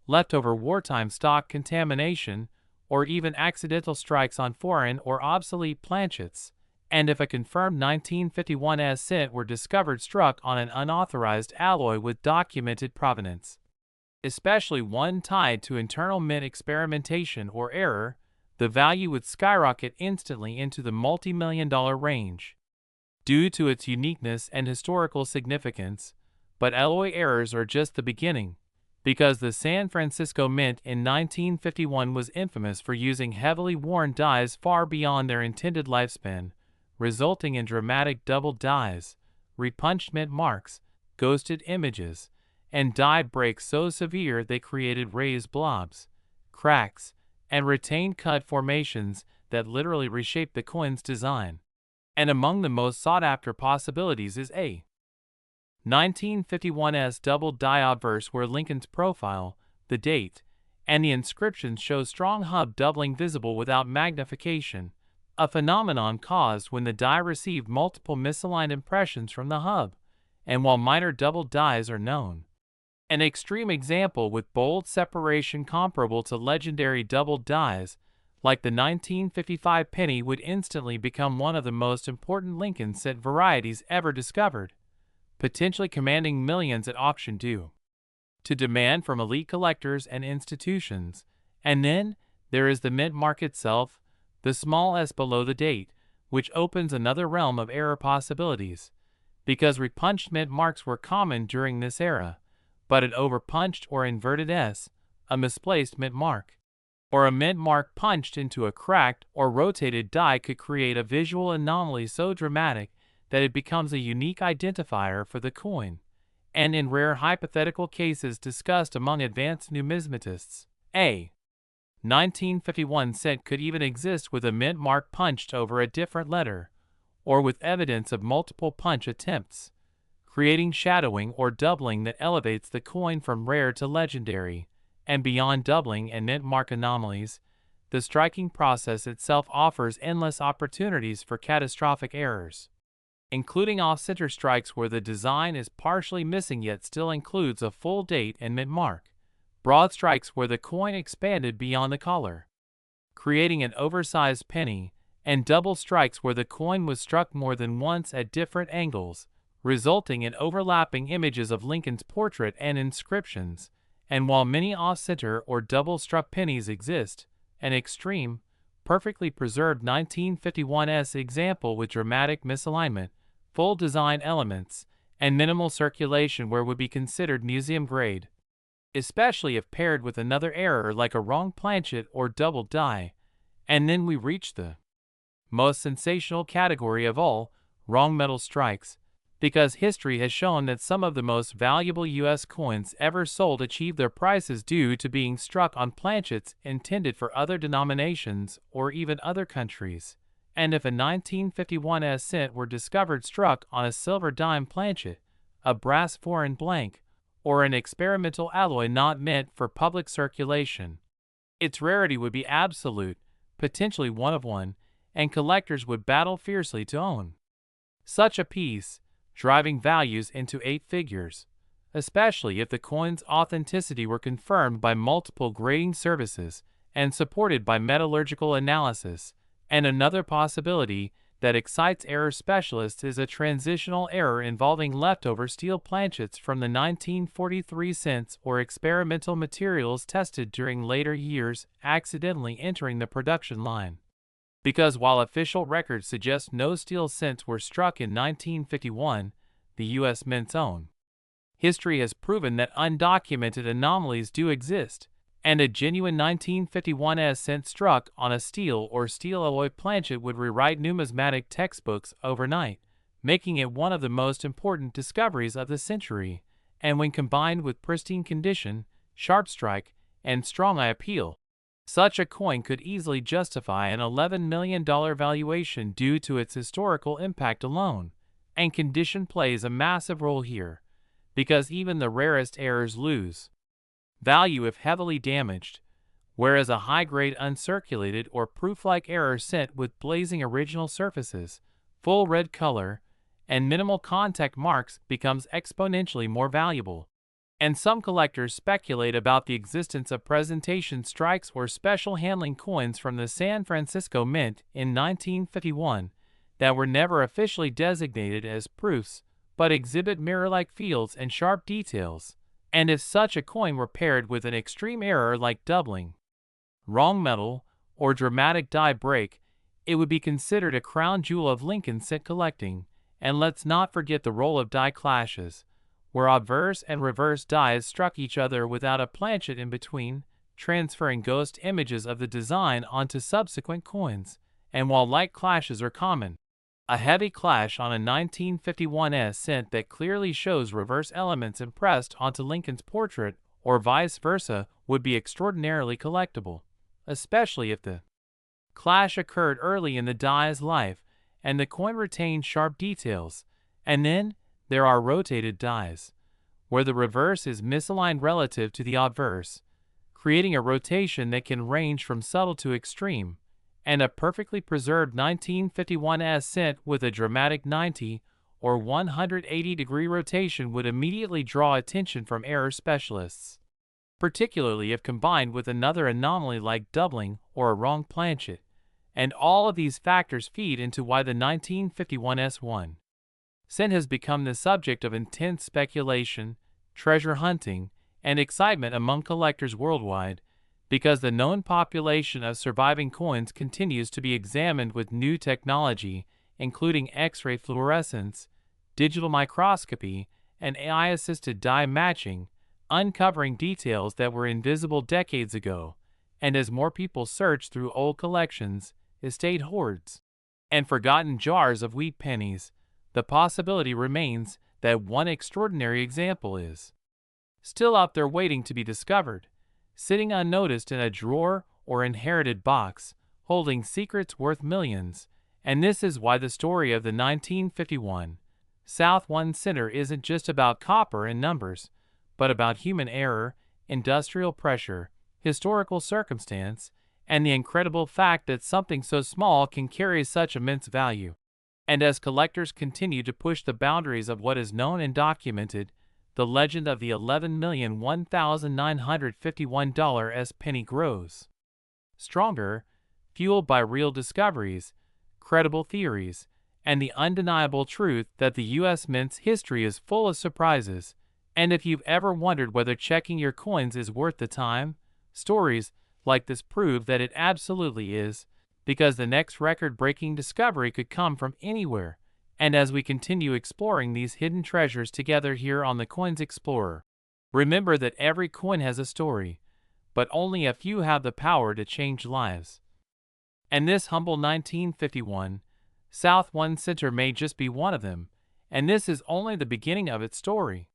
leftover wartime stock contamination, or even accidental strikes on foreign or obsolete planchets. And if a confirmed 1951 cent were discovered struck on an unauthorized alloy with documented provenance, especially one tied to internal mint experimentation or error, the value would skyrocket instantly into the multi-million-dollar range. Due to its uniqueness and historical significance, but alloy errors are just the beginning, because the San Francisco Mint in 1951 was infamous for using heavily worn dies far beyond their intended lifespan, resulting in dramatic double dies, repunched mint marks, ghosted images, and die breaks so severe they created raised blobs, cracks, and retained cut formations that literally reshaped the coin's design. And among the most sought-after possibilities is a 1951's double die obverse where Lincoln's profile, the date, and the inscription show strong hub doubling visible without magnification, a phenomenon caused when the die received multiple misaligned impressions from the hub, and while minor double dies are known. An extreme example with bold separation comparable to legendary double dies, like the 1955 penny, would instantly become one of the most important Lincoln cent varieties ever discovered, potentially commanding millions at auction due to demand from elite collectors and institutions. And then there is the mint mark itself, the small s below the date, which opens another realm of error possibilities, because repunched mint marks were common during this era, but an overpunched or inverted s, a misplaced mint mark, or a mint mark punched into a cracked or rotated die could create a visual anomaly so dramatic that it becomes a unique identifier for the coin. And in rare hypothetical cases discussed among advanced numismatists, a 1951 cent could even exist with a mint mark punched over a different letter, or with evidence of multiple punch attempts, creating shadowing or doubling that elevates the coin from rare to legendary. And beyond doubling and mint mark anomalies, the striking process itself offers endless opportunities for catastrophic errors, including off-center strikes where the design is partially missing yet still includes a full date and mint mark, broad strikes where the coin expanded beyond the collar, creating an oversized penny, and double strikes where the coin was struck more than once at different angles, resulting in overlapping images of Lincoln's portrait and inscriptions. And while many off-center or double-struck pennies exist, an extreme, perfectly preserved 1951's example with dramatic misalignment, full design elements, and minimal circulation where would be considered museum grade, especially if paired with another error like a wrong planchet or double die. And then we reach the most sensational category of all, wrong metal strikes, because history has shown that some of the most valuable U.S. coins ever sold achieved their prices due to being struck on planchets intended for other denominations or even other countries. And if a 1951 cent were discovered struck on a silver dime planchet, a brass foreign blank, or an experimental alloy not meant for public circulation, its rarity would be absolute, potentially one of one, and collectors would battle fiercely to own such a piece, driving values into 8 figures, especially if the coin's authenticity were confirmed by multiple grading services and supported by metallurgical analysis. And another possibility that excites error specialists is a transitional error involving leftover steel planchets from the 1943 cents or experimental materials tested during later years accidentally entering the production line. Because while official records suggest no steel cents were struck in 1951, the U.S. Mint's own history has proven that undocumented anomalies do exist, and a genuine 1951 cent struck on a steel or steel alloy planchet would rewrite numismatic textbooks overnight, making it one of the most important discoveries of the century. And when combined with pristine condition, sharp strike, and strong eye appeal, Such a coin could easily justify an $11 million valuation due to its historical impact alone, and condition plays a massive role here, because even the rarest errors lose value if heavily damaged, whereas a high-grade uncirculated or proof-like error sent with blazing original surfaces, full red color, and minimal contact marks becomes exponentially more valuable. And some collectors speculate about the existence of presentation strikes or special handling coins from the San Francisco Mint in 1951 that were never officially designated as proofs but exhibit mirror-like fields and sharp details. And if such a coin were paired with an extreme error like doubling, wrong metal, or dramatic die break, it would be considered a crown jewel of Lincoln cent collecting. And let's not forget the role of die clashes, where obverse and reverse dies struck each other without a planchet in between, transferring ghost images of the design onto subsequent coins. And while light clashes are common, a heavy clash on a 1951 cent that clearly shows reverse elements impressed onto Lincoln's portrait, or vice versa, would be extraordinarily collectible, especially if the clash occurred early in the die's life and the coin retained sharp details. And then there are rotated dies, where the reverse is misaligned relative to the obverse, creating a rotation that can range from subtle to extreme, and a perfectly preserved 1951 cent with a dramatic 90 or 180-degree rotation would immediately draw attention from error specialists, particularly if combined with another anomaly like doubling or a wrong planchet. And all of these factors feed into why the 1951 cent has become the subject of intense speculation, treasure hunting, and excitement among collectors worldwide, because the known population of surviving coins continues to be examined with new technology, including X-ray fluorescence, digital microscopy, and AI-assisted die matching, uncovering details that were invisible decades ago. And as more people search through old collections, estate hoards, and forgotten jars of wheat pennies, the possibility remains that one extraordinary example is still out there waiting to be discovered, sitting unnoticed in a drawer or inherited box, holding secrets worth millions. And this is why the story of the 1951 South One Center isn't just about copper and numbers, but about human error, industrial pressure, historical circumstance, and the incredible fact that something so small can carry such immense value. And as collectors continue to push the boundaries of what is known and documented, the legend of the $11,001,951 penny grows stronger, fueled by real discoveries, credible theories, and the undeniable truth that the U.S. Mint's history is full of surprises. And if you've ever wondered whether checking your coins is worth the time, stories like this prove that it absolutely is, because the next record-breaking discovery could come from anywhere. And as we continue exploring these hidden treasures together here on the Coins Explorer, remember that every coin has a story, but only a few have the power to change lives. And this humble 1951 South One Center may just be one of them, and this is only the beginning of its story.